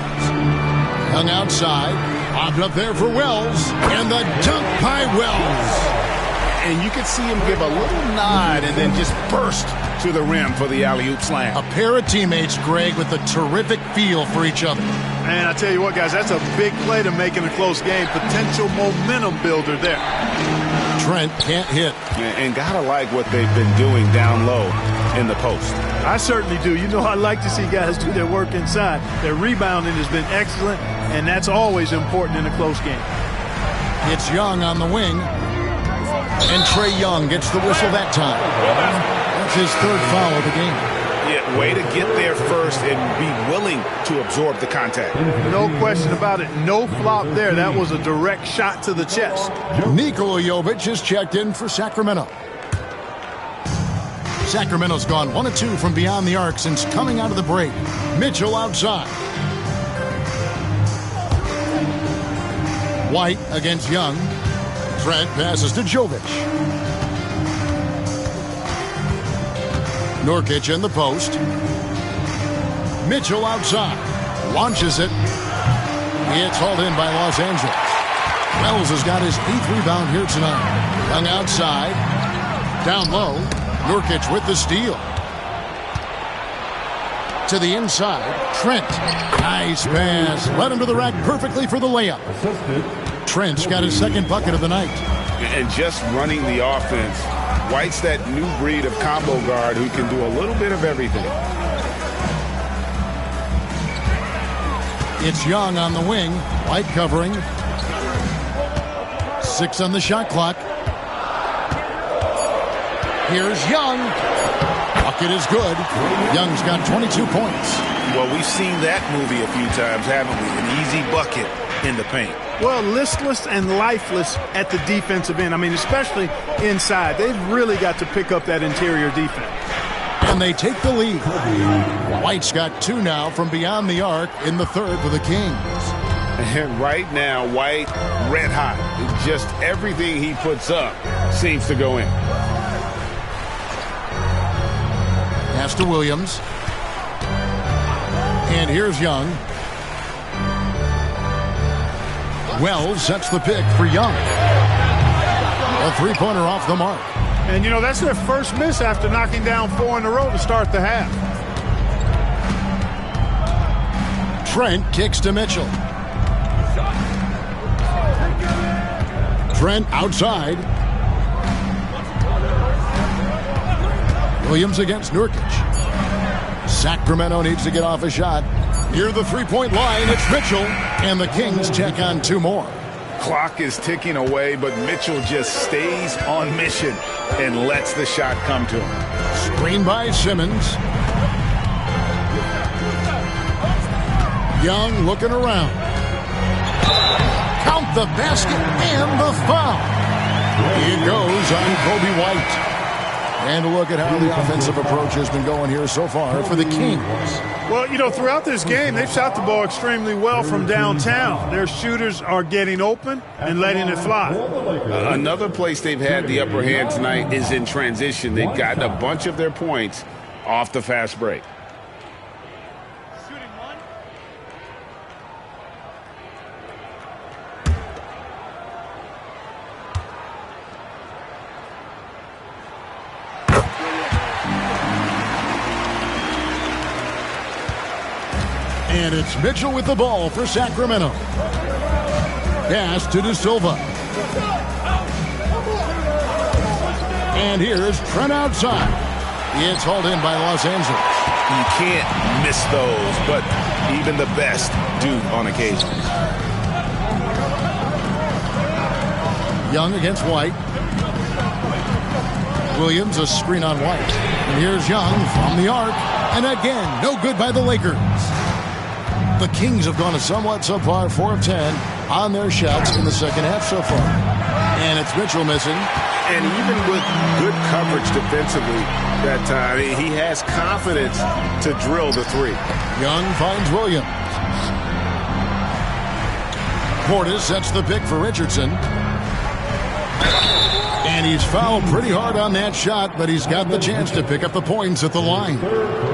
Young outside. Popped up there for Wells. And the dunk by Wells. And you could see him give a little nod and then just burst to the rim for the alley-oop slam. A pair of teammates, Greg, with a terrific feel for each other. And I tell you what, guys, that's a big play to make in a close game. Potential momentum builder there. Trent can't hit. And gotta like what they've been doing down low in the post. I certainly do. You know, I like to see guys do their work inside. Their rebounding has been excellent, and that's always important in a close game. It's Young on the wing. And Trae Young gets the whistle that time. That's his 3rd foul of the game. Yeah, way to get there first and be willing to absorb the contact. No question about it. No flop there. That was a direct shot to the chest. Nikola Jovic is checked in for Sacramento. Sacramento's gone 1 of 2 from beyond the arc since coming out of the break. Mitchell outside. White against Young. Trent passes to Jovic. Nurkic in the post. Mitchell outside. Launches it. It's hauled in by Los Angeles. Wells has got his 8th rebound here tonight. Young outside. Down low. Nurkic with the steal. To the inside. Trent. Nice pass. Led him to the rack perfectly for the layup. Trent's got his 2nd bucket of the night. And just running the offense, White's that new breed of combo guard who can do a little bit of everything. It's Young on the wing. White covering. 6 on the shot clock. Here's Young. Bucket is good. Young's got 22 points. Well, we've seen that movie a few times, haven't we? An easy bucket in the paint. Well, listless and lifeless at the defensive end. I mean, especially inside. They've really got to pick up that interior defense. And they take the lead. White's got 2 now from beyond the arc in the 3rd for the Kings. And right now, White, red hot. Just everything he puts up seems to go in. Pass to Williams. And here's Young. Wells sets the pick for Young. A 3-pointer off the mark. And, you know, that's their first miss after knocking down 4 in a row to start the half. Trent kicks to Mitchell. Trent outside. Williams against Nurkic. Sacramento needs to get off a shot. Near the three-point line, it's Mitchell, and the Kings check on 2 more. Clock is ticking away, but Mitchell just stays on mission and lets the shot come to him. Screen by Simmons. Young looking around. Count the basket and the foul. It goes on Kobe White. And a look at how the offensive approach has been going here so far for the Kings. Well, you know, throughout this game, they've shot the ball extremely well from downtown. Their shooters are getting open and letting it fly. Another place they've had the upper hand tonight is in transition. They've gotten a bunch of their points off the fast break. And it's Mitchell with the ball for Sacramento. Pass to De Silva. And here's Trent outside. It's hauled in by Los Angeles. You can't miss those, but even the best do on occasion. Young against White. Williams a screen on White. And here's Young from the arc. And again, no good by the Lakers. The Kings have gone a somewhat subpar 4 of 10 on their shots in the second half so far. And it's Mitchell missing. And even with good coverage defensively that time, he has confidence to drill the three. Young finds Williams. Portis sets the pick for Richardson. And he's fouled pretty hard on that shot, but he's got the chance to pick up the points at the line.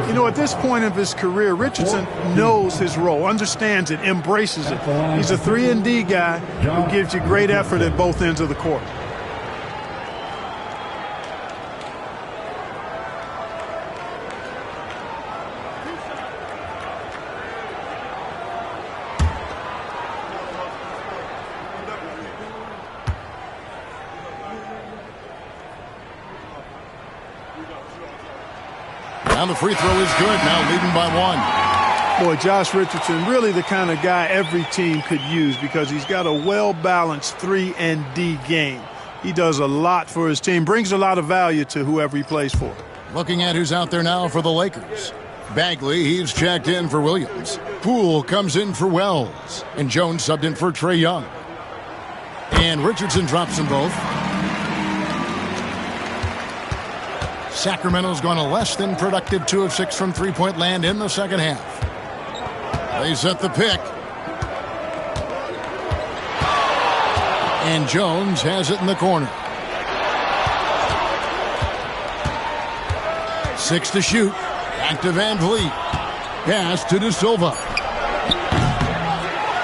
You know, at this point of his career, Richardson knows his role, understands it, embraces it. He's a 3-and-D guy who gives you great effort at both ends of the court. Now the free throw is good, now leading by 1. Boy, Josh Richardson, really the kind of guy every team could use because he's got a well-balanced 3-and-D game. He does a lot for his team, brings a lot of value to whoever he plays for. Looking at who's out there now for the Lakers. Bagley, he's checked in for Williams. Poole comes in for Wells. And Jones subbed in for Trae Young. And Richardson drops them both. Sacramento's gone a less than productive 2 of 6 from three-point land in the second half. They set the pick. And Jones has it in the corner. 6 to shoot. Back to Van Vliet. Pass to De Silva.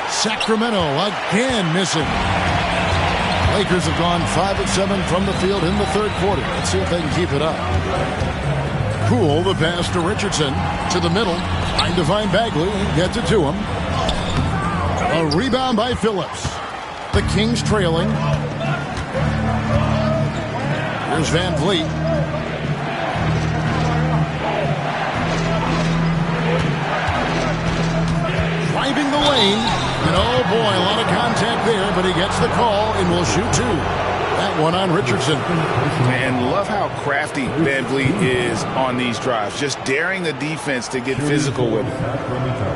Sacramento again missing. Lakers have gone 5 of 7 from the field in the third quarter. Let's see if they can keep it up. Poole, the pass to Richardson. To the middle. Trying to find Bagley. Gets it to him. A rebound by Phillips. The Kings trailing. Here's Van Vliet. Driving the lane. And oh boy, a lot of contact there, but he gets the call and will shoot 2. That one on Richardson. And love how crafty Van Vliet is on these drives, just daring the defense to get physical with him.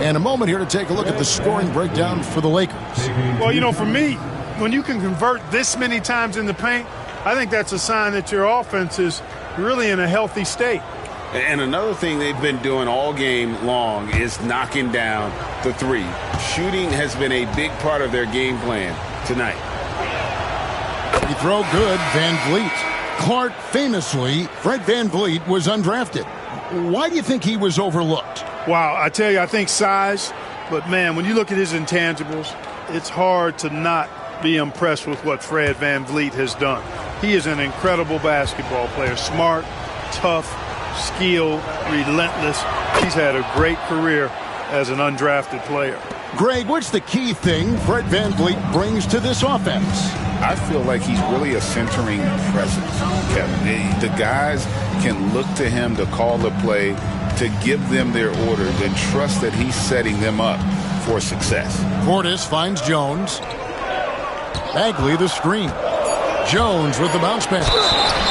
And a moment here to take a look at the scoring breakdown for the Lakers. Well, you know, for me, when you can convert this many times in the paint, I think that's a sign that your offense is really in a healthy state. And another thing they've been doing all game long is knocking down the three. Shooting has been a big part of their game plan tonight. He throw good, Van Vliet. Clark famously, Fred Van Vliet was undrafted. Why do you think he was overlooked? Wow, I tell you, I think size. But, man, when you look at his intangibles, it's hard to not be impressed with what Fred Van Vliet has done. He is an incredible basketball player. Smart, tough, skilled, relentless. He's had a great career as an undrafted player. Greg, what's the key thing Fred VanVleet brings to this offense? I feel like he's really a centering presence, Kevin. The guys can look to him to call the play, to give them their orders, and trust that he's setting them up for success. Portis finds Jones. Bagley the screen. Jones with the bounce pass.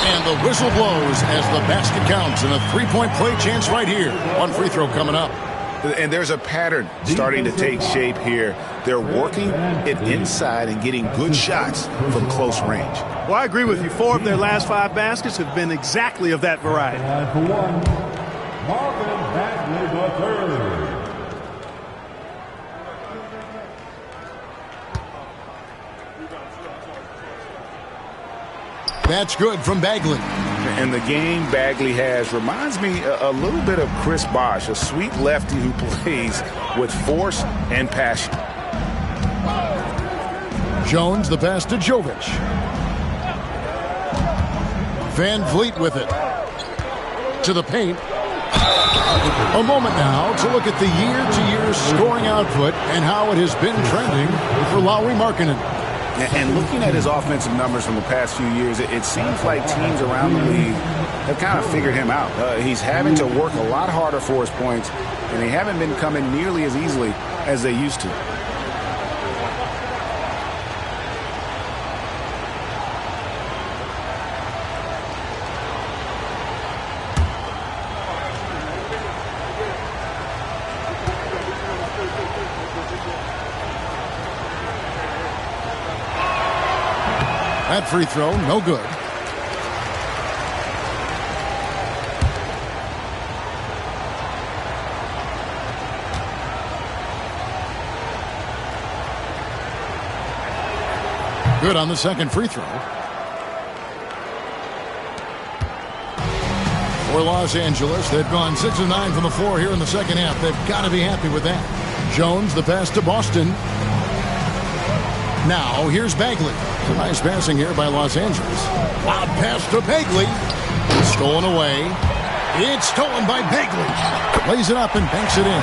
And the whistle blows as the basket counts, and a three-point play chance right here. One free throw coming up. And there's a pattern starting to take shape here. They're working it inside and getting good shots from close range. Well, I agree with you. 4 of their last 5 baskets have been exactly of that variety. Line for one, Marvin Bagley III. That's good from Bagley. And the game Bagley has reminds me a little bit of Chris Bosh, a sweet lefty who plays with force and passion. Jones the pass to Jovic. VanVleet with it. To the paint. A moment now to look at the year-to-year scoring output and how it has been trending for Lauri Markkanen. And looking at his offensive numbers from the past few years, it seems like teams around the league have kind of figured him out. He's having to work a lot harder for his points, and they haven't been coming nearly as easily as they used to. That free throw, no good. Good on the second free throw. For Los Angeles, they've gone 6 of 9 from the floor here in the second half. They've got to be happy with that. Jones, the pass to Boston. Now, here's Bagley. Nice passing here by Los Angeles. Wild pass to Bagley. Stolen away. It's stolen by Bagley. Lays it up and banks it in.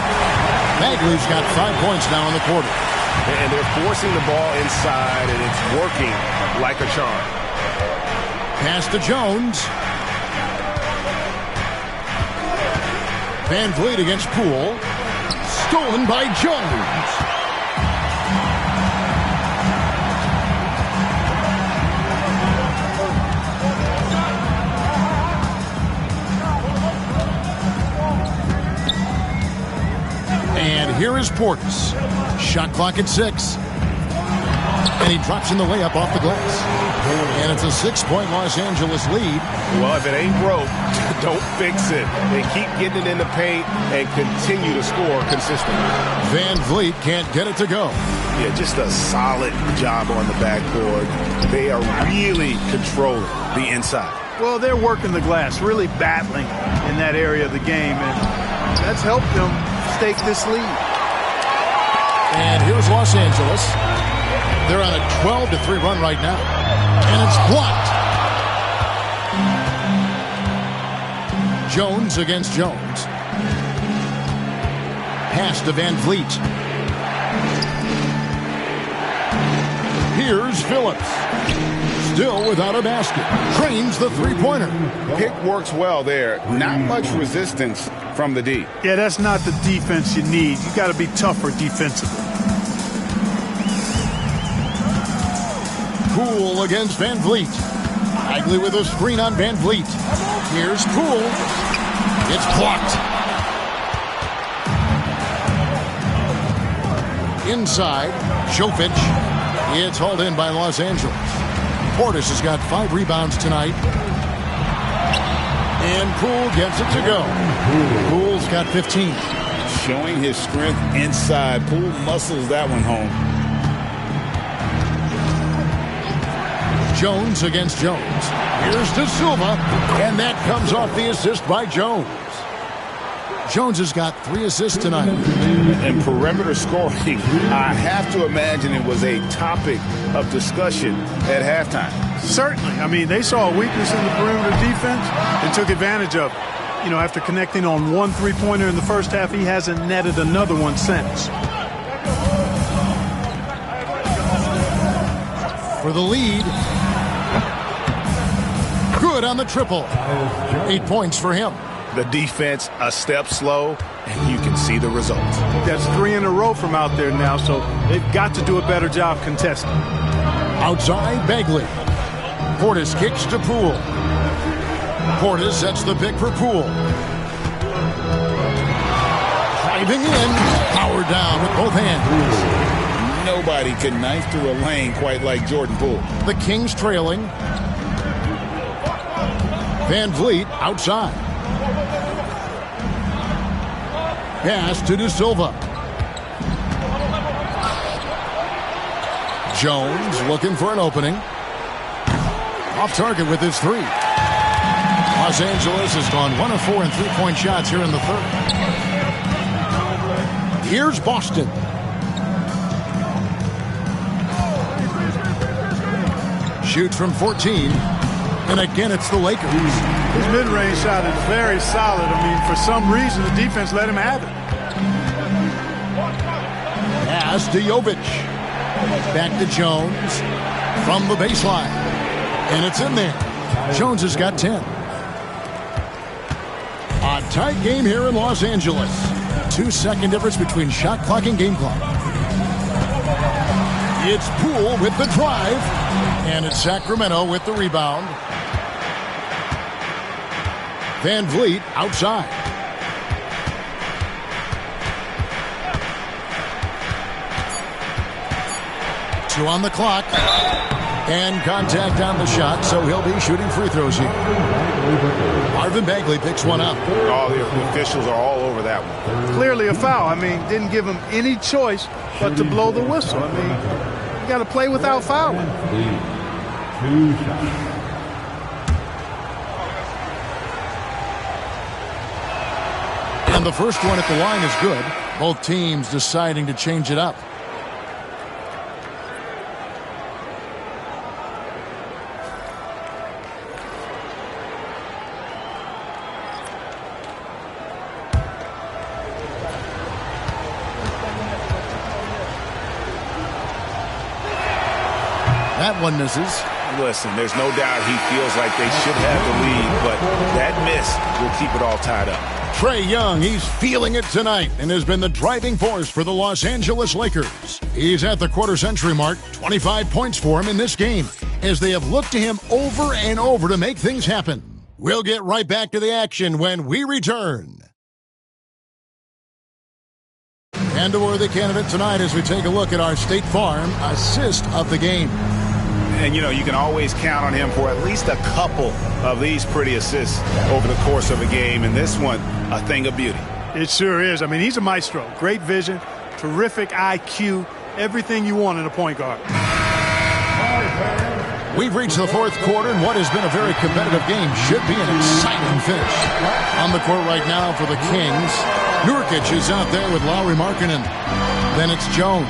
Bagley's got 5 points now in the quarter. And they're forcing the ball inside, and it's working like a charm. Pass to Jones. VanVleet against Poole. Stolen by Jones. And here is Portis. Shot clock at 6. And he drops in the layup off the glass. And it's a 6-point Los Angeles lead. Well, if it ain't broke, don't fix it. They keep getting it in the paint and continue to score consistently. VanVleet can't get it to go. Yeah, just a solid job on the backboard. They are really controlling the inside. Well, they're working the glass, really battling in that area of the game, and that's helped them stake this lead. And here's Los Angeles. They're on a 12-3 run right now. And it's blocked. Jones against Jones. Pass to VanVleet. Here's Phillips. Still without a basket. Trains the three-pointer. Pick works well there. Not much resistance from the D. Yeah, that's not the defense you need. You got to be tougher defensively. Poole against VanVleet. Bagley with a screen on VanVleet. Here's Poole. It's blocked. Inside, Jovic. It's hauled in by Los Angeles. Portis has got 5 rebounds tonight. And Poole gets it to go. Poole's got 15. Showing his strength inside. Poole muscles that one home. Jones against Jones. Here's De Silva. And that comes off the assist by Jones. Jones has got 3 assists tonight. And perimeter scoring, I have to imagine it was a topic of discussion at halftime. Certainly. I mean, they saw a weakness in the perimeter defense and took advantage of it. You know, after connecting on one three-pointer in the first half, he hasn't netted another one since. For the lead. Good on the triple. 8 points for him. The defense a step slow, and you can see the result. That's 3 in a row from out there now, so they've got to do a better job contesting. Outside, Bagley. Portis kicks to Poole. Portis sets the pick for Poole. Driving in, power down with both hands. Nobody can knife through a lane quite like Jordan Poole. The Kings trailing. Van Vliet outside. Pass to De Silva. Jones looking for an opening. Off target with his 3. Los Angeles has gone 1 of 4 in three-point shots here in the third. Here's Boston. Shoots from 14. And again, it's the Lakers. His mid-range shot is very solid. I mean, for some reason, the defense let him have it. Pass to Jovic. Back to Jones from the baseline. And it's in there. Jones has got 10. A tight game here in Los Angeles. 2-second difference between shot clock and game clock. It's Poole with the drive. And it's Sacramento with the rebound. Van Vliet outside. Two on the clock. And contact on the shot, so he'll be shooting free throws here. Marvin Bagley picks one up. All the officials are all over that one. Clearly a foul. I mean, didn't give him any choice but to blow the whistle. I mean, you got to play without fouling. 2 shots. And the first one at the line is good. Both teams deciding to change it up. That one misses. Listen, there's no doubt he feels like they should have the lead, but that miss will keep it all tied up. Trae Young, he's feeling it tonight and has been the driving force for the Los Angeles Lakers. He's at the quarter-century mark, 25 points for him in this game, as they have looked to him over and over to make things happen. We'll get right back to the action when we return. And a worthy candidate tonight as we take a look at our State Farm assist of the game. And, you know, you can always count on him for at least a couple of these pretty assists over the course of a game. And this one, a thing of beauty. It sure is. I mean, he's a maestro. Great vision, terrific IQ, everything you want in a point guard. We've reached the fourth quarter, and what has been a very competitive game should be an exciting finish. On the court right now for the Kings, Nurkic is out there with Lauri Markkanen. Then it's Jones.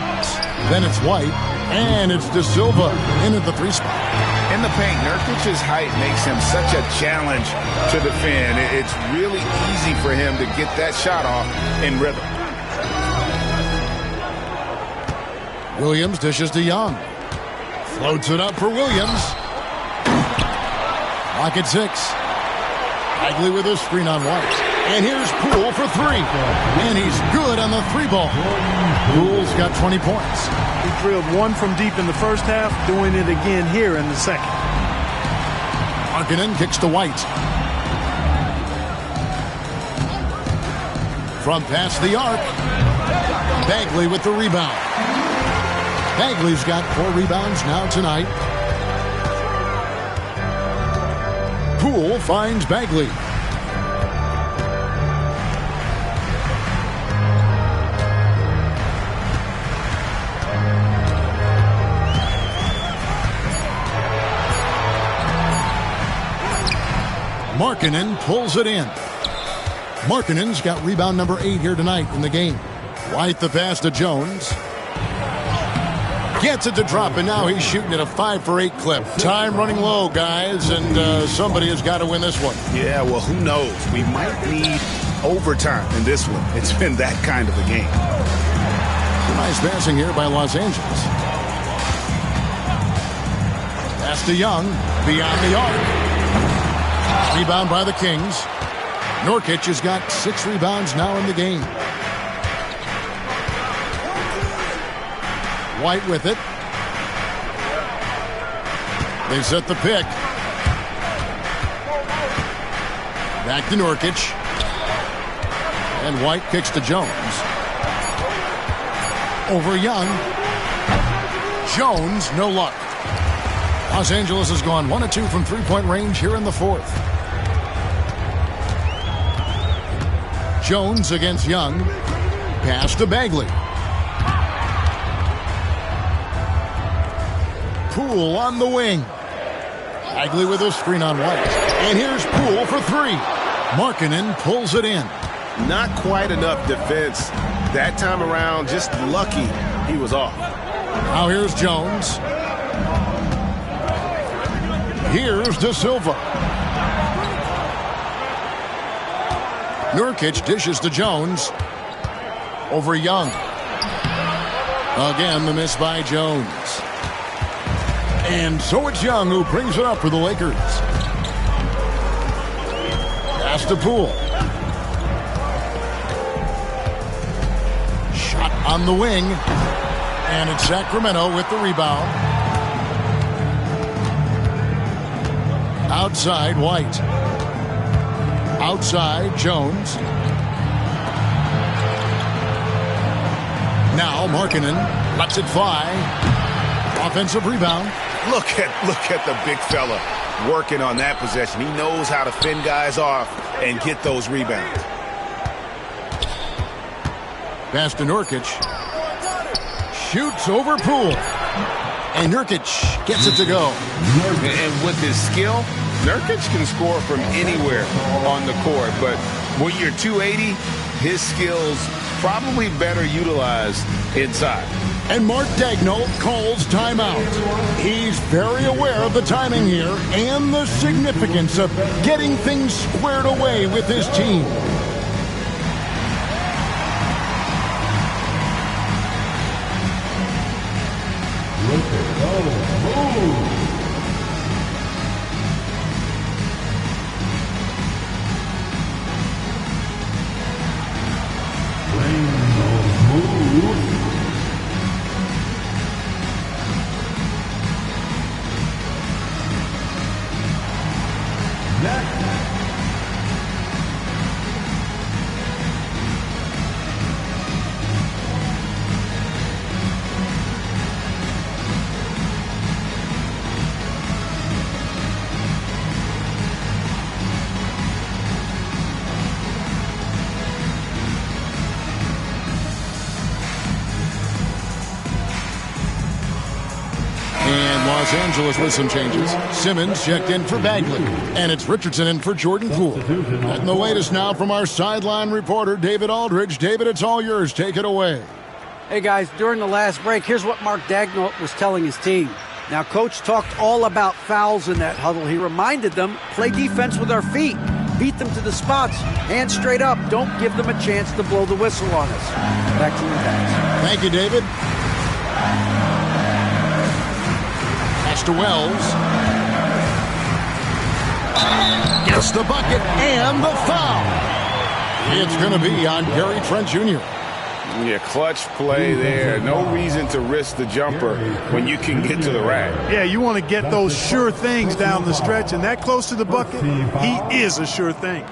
Then it's White. And it's De Silva in at the 3 spot. In the paint, Nurkic's height makes him such a challenge to defend. It's really easy for him to get that shot off in rhythm. Williams dishes to Young. Floats it up for Williams. Clock at 6. Bagley with a screen on White. And here's Poole for 3. And he's good on the 3-ball. Poole's got 20 points. He drilled one from deep in the first half, doing it again here in the second. Markkanen kicks to White. From past the arc. Bagley with the rebound. Bagley's got 4 rebounds now tonight. Poole finds Bagley. Markkanen pulls it in. Markkanen's got rebound number 8 here tonight in the game. White the pass to Jones. Gets it to drop, and now he's shooting at a 5 for 8 clip. Time running low, guys, and somebody has got to win this one. Yeah, well, who knows? We might need overtime in this one. It's been that kind of a game. Nice passing here by Los Angeles. Pass to Young, beyond the arc. Rebound by the Kings. Nurkic has got 6 rebounds now in the game. White with it. They set the pick. Back to Nurkic. And White kicks to Jones. Over Young. Jones, no luck. Los Angeles has gone 1 of 2 from three-point range here in the fourth. Jones against Young. Pass to Bagley. Poole on the wing. Bagley with a screen on White. And here's Poole for 3. Markkanen pulls it in. Not quite enough defense that time around. Just lucky he was off. Now here's Jones. Here's De Silva. Nurkic dishes to Jones. Over Young. Again, the miss by Jones. And so it's Young who brings it up for the Lakers. Pass to Poole. Shot on the wing. And it's Sacramento with the rebound. Outside, White. Outside, Jones. Now Markkanen lets it fly. Offensive rebound. Look at the big fella working on that possession. He knows how to fend guys off and get those rebounds. Pass to Nurkic. Shoots over Poole. And Nurkic gets it to go. And with his skill, Nurkic can score from anywhere on the court. But when you're 280, his skills probably better utilized inside. And Mark Daigneault calls timeout. He's very aware of the timing here and the significance of getting things squared away with his team. Los Angeles with some changes. Simmons checked in for Bagley. And it's Richardson in for Jordan Poole. And the latest now from our sideline reporter, David Aldridge. David, it's all yours. Take it away. Hey, guys, during the last break, here's what Mark Daigneault was telling his team. Now, Coach talked all about fouls in that huddle. He reminded them, play defense with our feet. Beat them to the spots. Hands straight up. Don't give them a chance to blow the whistle on us. Back to you guys. Thank you, David. To Wells. Gets the bucket and the foul. It's going to be on Gary Trent Jr. Yeah, clutch play there. No reason to risk the jumper when you can get to the rack. Yeah, you want to get those sure things down the stretch, and that close to the bucket, he is a sure thing.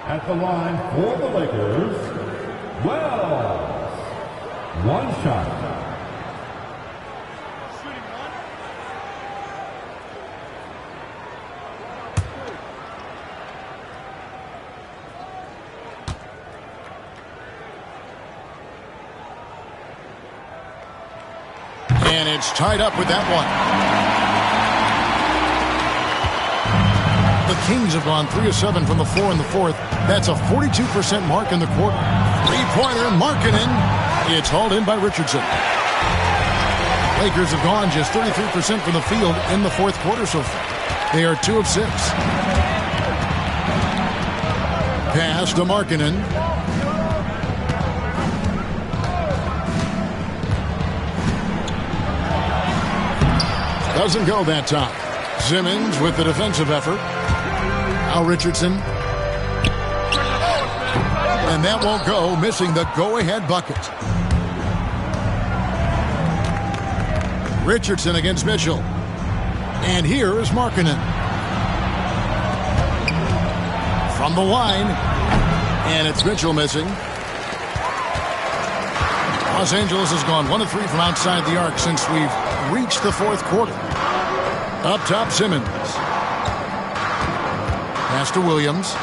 At the line for the Lakers, Wells. One shot. And it's tied up with that one. The Kings have gone 3 of 7 from the floor in the fourth. That's a 42% mark in the quarter. Three-pointer, Markkanen. It's hauled in by Richardson. Lakers have gone just 33% from the field in the fourth quarter so far. They are 2 of 6. Pass to Markkanen. Doesn't go that time. Simmons with the defensive effort. Now Richardson. And that won't go, missing the go-ahead bucket. Richardson against Mitchell. And here is Markkanen. From the line. And it's Mitchell missing. Los Angeles has gone 1 of 3 from outside the arc since we've reached the fourth quarter. Up top, Simmons. Pass to Williams.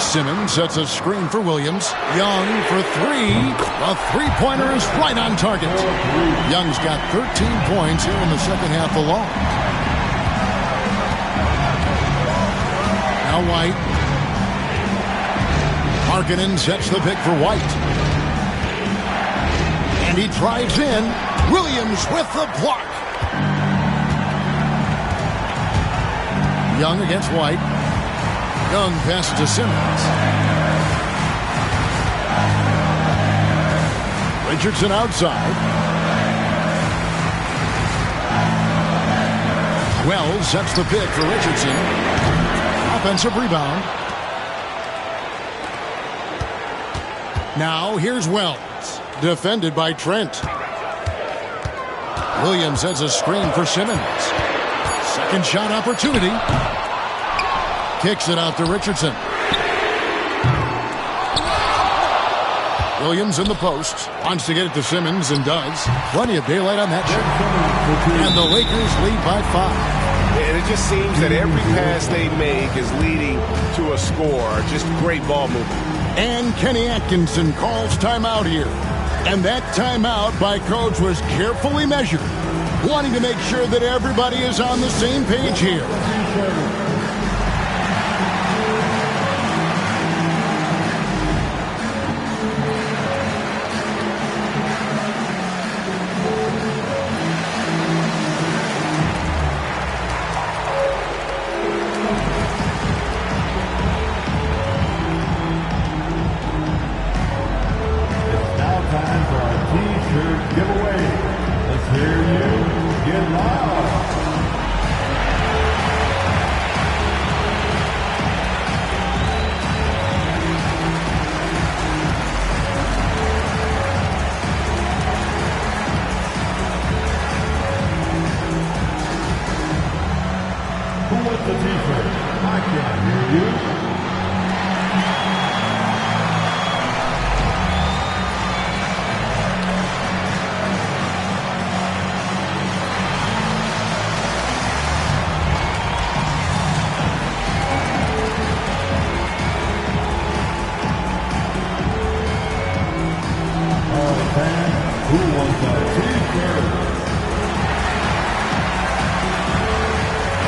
Simmons sets a screen for Williams. Young for 3. A three-pointer is right on target. Young's got 13 points here in the second half alone. Now White. Markkanen sets the pick for White. And he drives in. Williams with the block. Young against White. Young passes to Simmons. Richardson outside. Wells sets the pick for Richardson. Offensive rebound. Now here's Wells. Defended by Trent. Williams sets a screen for Simmons. Second shot opportunity. Kicks it out to Richardson. Williams in the post. Wants to get it to Simmons and does. Plenty of daylight on that shot. And the Lakers lead by 5. And it just seems that every pass they make is leading to a score. Just great ball movement. And Kenny Atkinson calls timeout here. And that timeout by coach was carefully measured, wanting to make sure that everybody is on the same page here.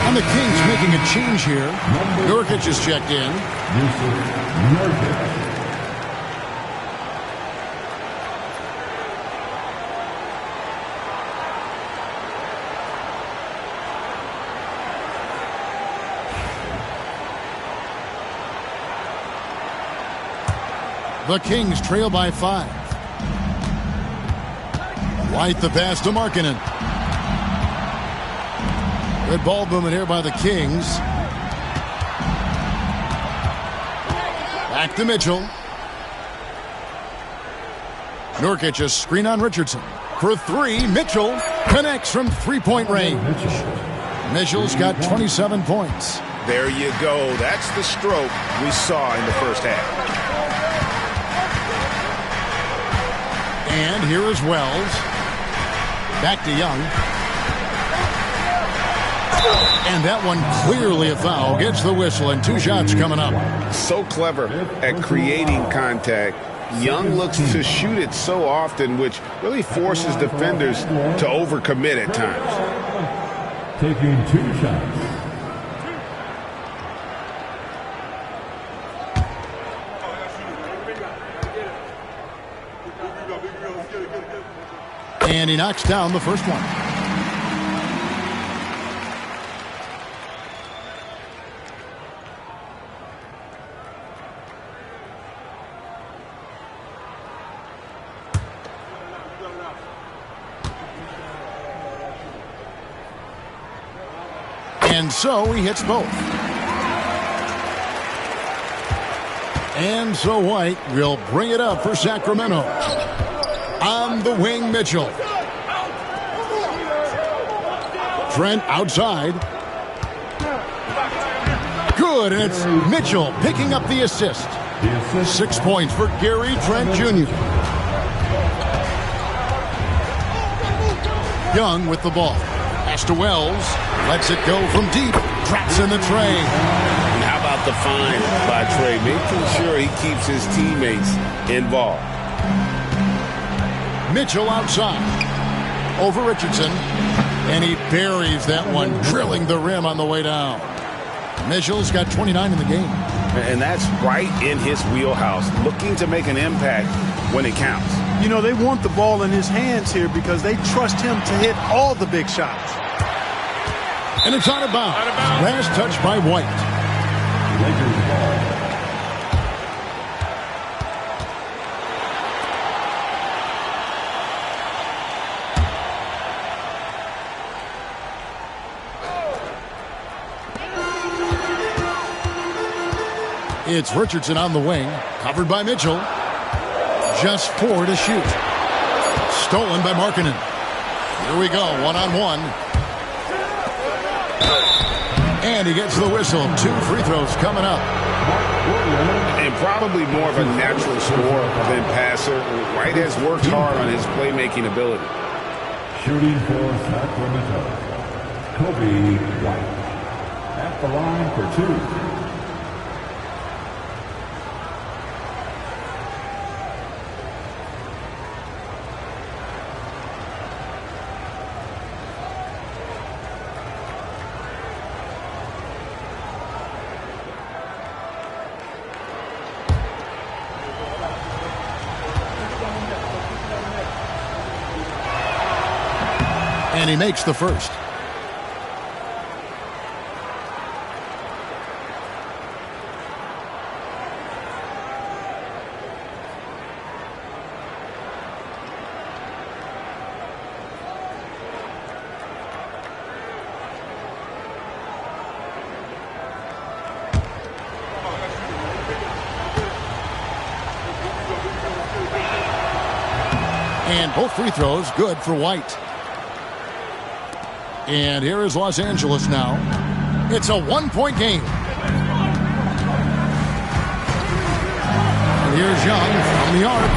And the Kings making a change here. Nurkic is checked in. The Kings trail by 5. White the pass to Markkanen. Good ball movement here by the Kings. Back to Mitchell. Nurkic a screen on Richardson. For 3, Mitchell connects from three-point range. Mitchell's got 27 points. There you go. That's the stroke we saw in the first half. And here is Wells. Back to Young. And that one clearly a foul. Gets the whistle and 2 shots coming up. So clever at creating contact. Young looks to shoot it so often, which really forces defenders to overcommit at times. Taking 2 shots. And he knocks down the first one. And so he hits both. And so White will bring it up for Sacramento. On the wing, Mitchell. Trent outside. Good, and it's Mitchell picking up the assist. 6 points for Gary Trent Jr. Young with the ball. Pass to Wells. Lets it go from deep. Drops in the tray. And how about the find by Trey? Making sure he keeps his teammates involved. Mitchell outside. Over Richardson. And he buries that one, drilling the rim on the way down. Mitchell's got 29 in the game. And that's right in his wheelhouse, looking to make an impact when it counts. You know, they want the ball in his hands here because they trust him to hit all the big shots. And it's out of bounds. Last touch by White. Lakers ball. It's Richardson on the wing, covered by Mitchell. Just 4 to shoot. Stolen by Markkanen. Here we go, one-on-one. And he gets the whistle. 2 free throws coming up. And probably more of a natural scorer than passer. White has worked hard on his playmaking ability. Shooting for Sacramento, Kobe White. At the line for 2. And he makes the first. And both free throws good for White. And here is Los Angeles now. It's a 1-point game. And here's Young from the arc.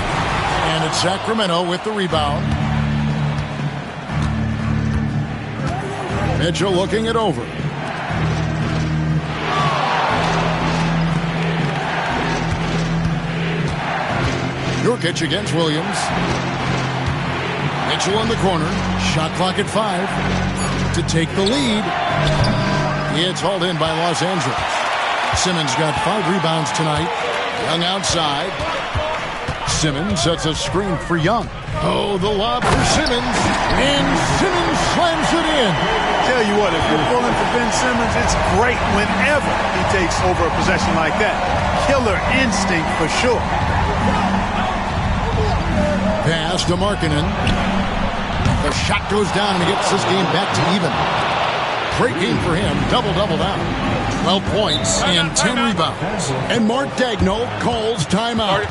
And it's Sacramento with the rebound. Mitchell looking it over. Nurkic against Williams. Mitchell in the corner. Shot clock at 5. To take the lead. It's hauled in by Los Angeles. Simmons got 5 rebounds tonight. Young outside. Simmons sets a screen for Young. Oh, the lob for Simmons. And Simmons slams it in. Tell you what, if you're pulling for Ben Simmons, it's great whenever he takes over a possession like that. Killer instinct for sure. Pass to Markkanen. The shot goes down and he gets this game back to even. Great game for him. Double-double down. 12 points and 10 rebounds. And Mark Daigneault calls timeout.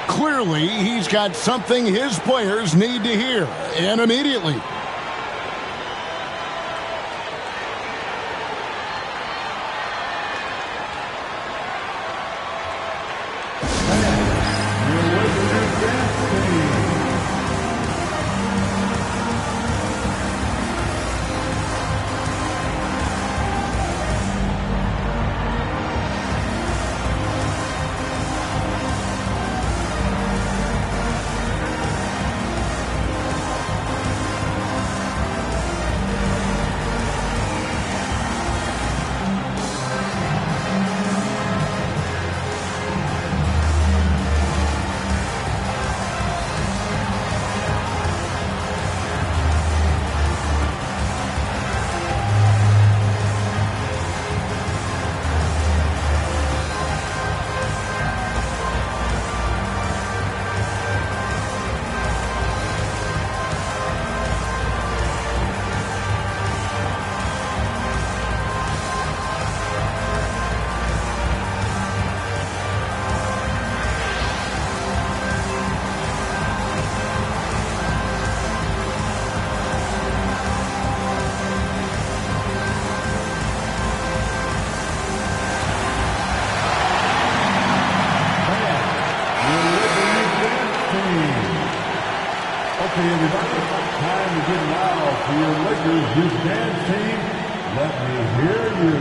Clearly, he's got something his players need to hear. And immediately. everybody. Time to get loud for your Lakers Youth Dance Team. Let me hear you.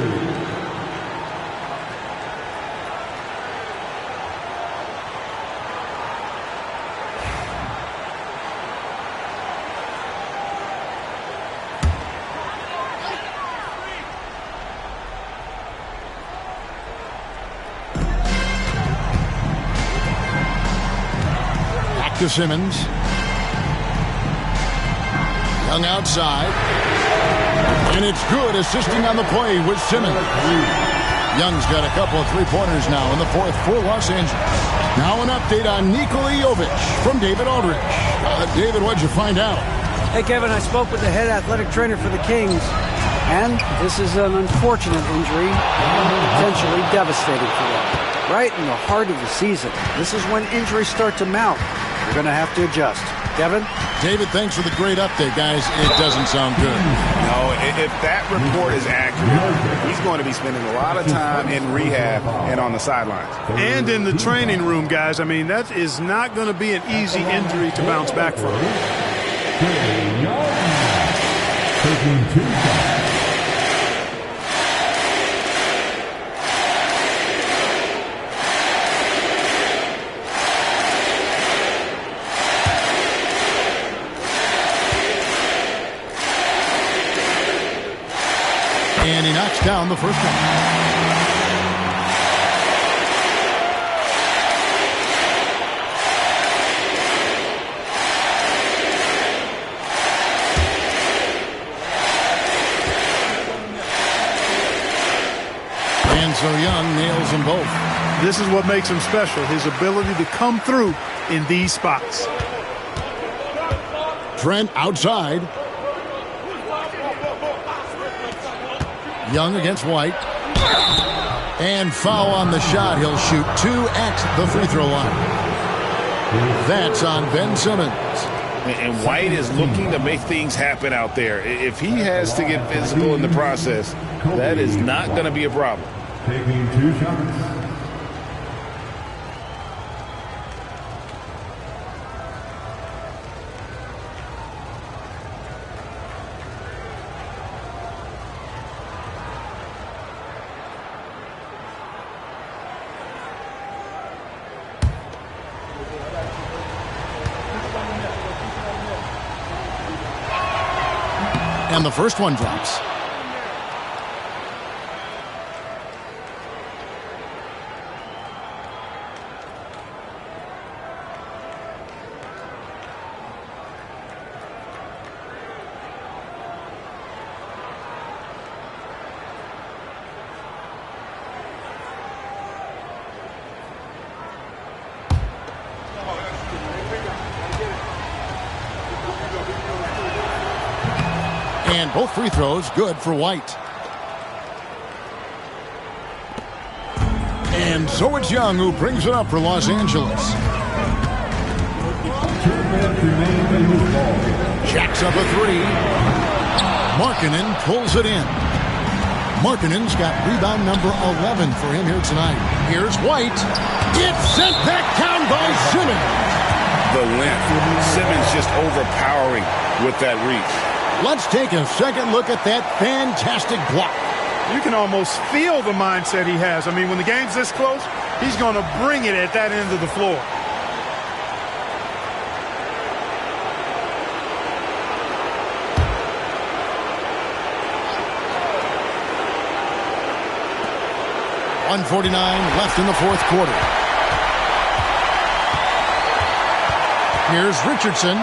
To Simmons. Young outside. And it's good, assisting on the play with Simmons. Young's got a couple of three-pointers now in the fourth for Los Angeles. Now an update on Nikola Jovic from David Aldridge. David, what'd you find out? Hey, Kevin, I spoke with the head athletic trainer for the Kings, and this is an unfortunate injury, potentially devastating for them. Right in the heart of the season. This is when injuries start to mount. You're going to have to adjust. Kevin? David, thanks for the great update, guys. It doesn't sound good. No, if that report is accurate, he's going to be spending a lot of time in rehab and on the sidelines. And in the training room, guys. I mean, that is not going to be an easy injury to bounce back from. Taking 2 shots. And he knocks down the first one. And so Young nails them both. This is what makes him special, his ability to come through in these spots. Trent outside. Young against White. And foul on the shot. He'll shoot 2 at the free throw line. That's on Ben Simmons. And White is looking to make things happen out there. If he has to get physical in the process, that is not going to be a problem. Taking 2 shots. And the first one drops. And both free throws good for White. And so it's Young who brings it up for Los Angeles. Jacks up a 3. Markkanen pulls it in. Markkanen's got rebound number 11 for him here tonight. Here's White. It's sent back down by Simmons. The length. Simmons just overpowering with that reach. Let's take a second look at that fantastic block. You can almost feel the mindset he has. I mean, when the game's this close, he's going to bring it at that end of the floor. .149 left in the fourth quarter. Here's Richardson.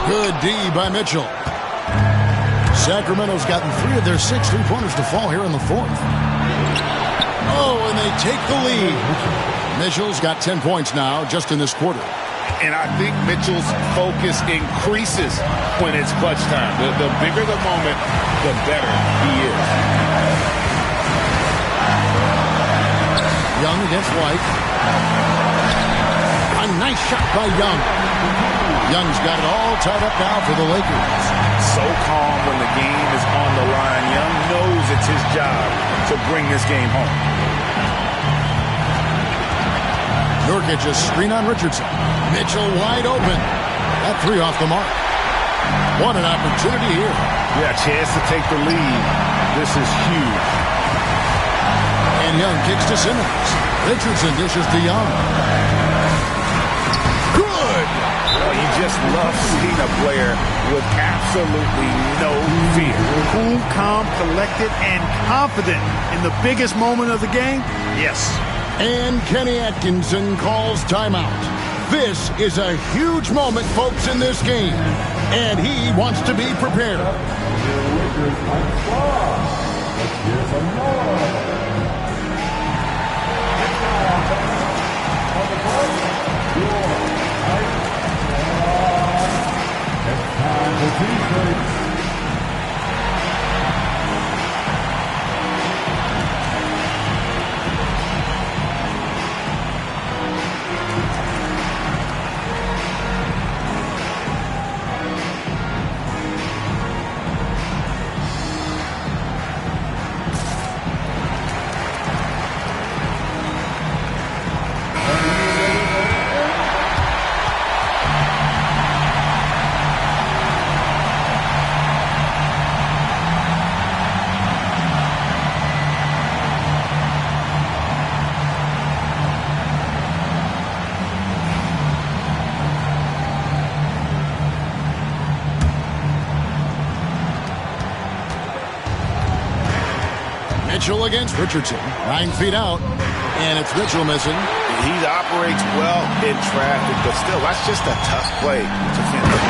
Good D by Mitchell. Sacramento's gotten 3 of their 6 three-pointers to fall here in the fourth. Oh, and they take the lead. Mitchell's got 10 points now just in this quarter. And I think Mitchell's focus increases when it's clutch time. The bigger the moment, the better he is. Young against White. A nice shot by Young. Young's got it all tied up now for the Lakers. So calm when the game is on the line. Young knows it's his job to bring this game home. Nurkic a screen on Richardson. Mitchell wide open. That three off the mark. What an opportunity here. Yeah, chance to take the lead. This is huge. And Young kicks to Simmons. Richardson dishes to Young. Good! Well, you just love seeing a player with absolutely no fear. Cool, calm, collected, and confident in the biggest moment of the game? Yes. And Kenny Atkinson calls timeout. This is a huge moment, folks, in this game. And he wants to be prepared. Mitchell against Richardson. 9 feet out. And it's Mitchell missing. He operates well in traffic, but still, that's just a tough play to finish.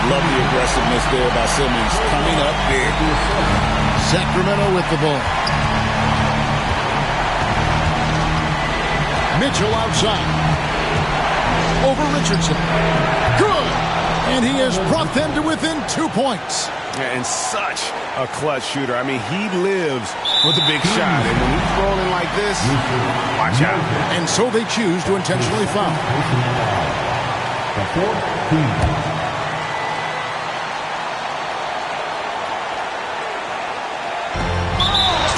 Love the aggressiveness there by Simmons. Coming up big. Sacramento with the ball. Mitchell outside. Over Richardson. Good! And he has brought them to within 2 points. And such a clutch shooter. I mean, he lives for the big shot. And when he's rolling like this, watch out. And so they choose to intentionally foul. The fourth team.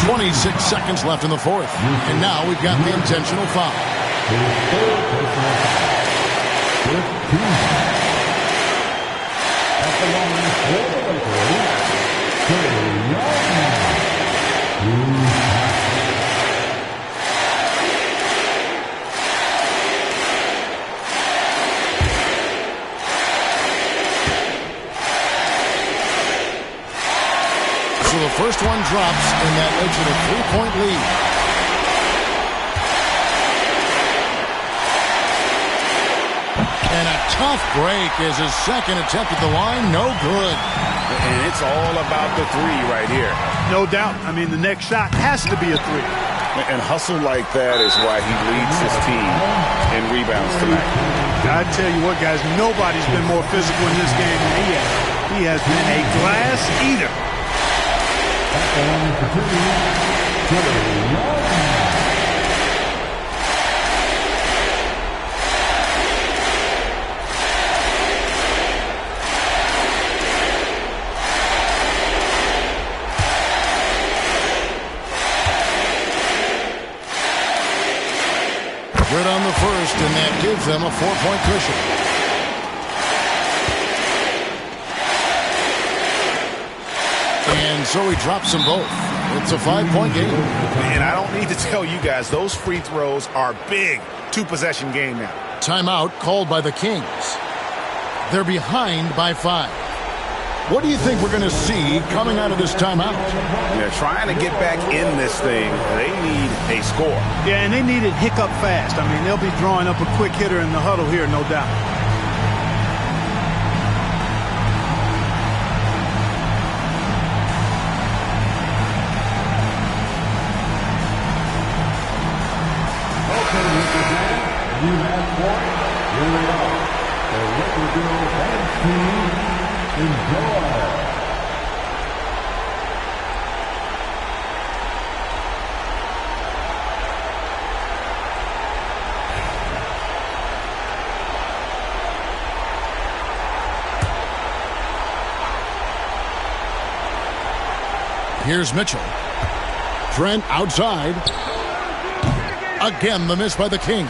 26 seconds left in the fourth. And now we've got the intentional foul. So the first one drops, and that makes it a 3-point lead. And a tough break is his second attempt at the line. No good. And it's all about the three right here. No doubt. I mean, the next shot has to be a three. And hustle like that is why he leads his team in rebounds tonight. I tell you what, guys, nobody's been more physical in this game than he has. He has been a glass eater. Good on the first, and that gives them a 4-point cushion. And so he drops them both. It's a 5-point game. And I don't need to tell you guys, those free throws are big. 2-possession game now. Timeout called by the Kings. They're behind by 5. What do you think we're going to see coming out of this timeout? They're trying to get back in this thing. They need a score. Yeah, and they need it hiccup fast. I mean, they'll be drawing up a quick hitter in the huddle here, no doubt. You have points. Here they are. The Lakers fans team. Enjoy. Here's Mitchell. Trent outside. Again, the miss by the Kings.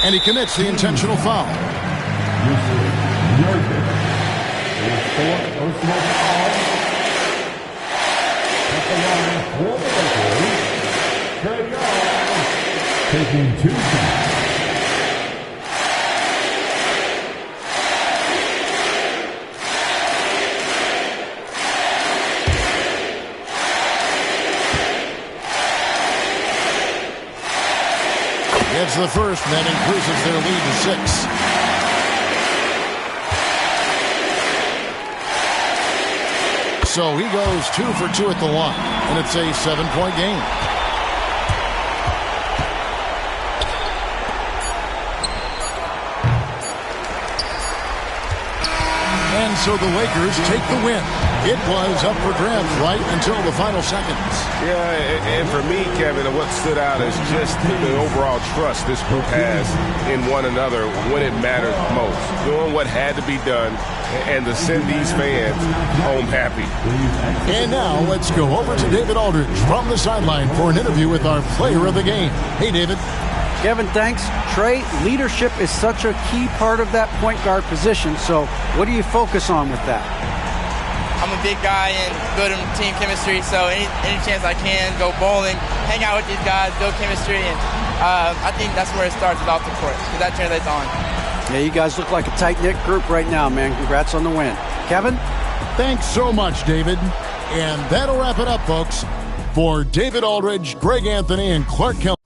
And he commits the intentional foul. fourth personal foul. At the line for the Lakers, Trae Young taking 2 shots. Gets the first, and that increases their lead to 6. So he goes 2 for 2 at the line, and it's a 7-point game. And so the Lakers take the win. It was up for grabs right until the final seconds. Yeah, and for me, Kevin, what stood out is just the overall trust this group has in one another when it mattered most. Doing what had to be done and to send these fans home happy. And now let's go over to David Aldridge from the sideline for an interview with our player of the game. Hey, David. Kevin, thanks. Trae, leadership is such a key part of that point guard position, so what do you focus on with that? I'm a big guy and good in team chemistry, so any chance I can, go bowling, hang out with these guys, build chemistry, and I think that's where it starts off the court, because that translates on. Yeah, you guys look like a tight-knit group right now, man. Congrats on the win. Kevin? Thanks so much, David. And that'll wrap it up, folks. For David Aldridge, Greg Anthony, and Clark Kelly.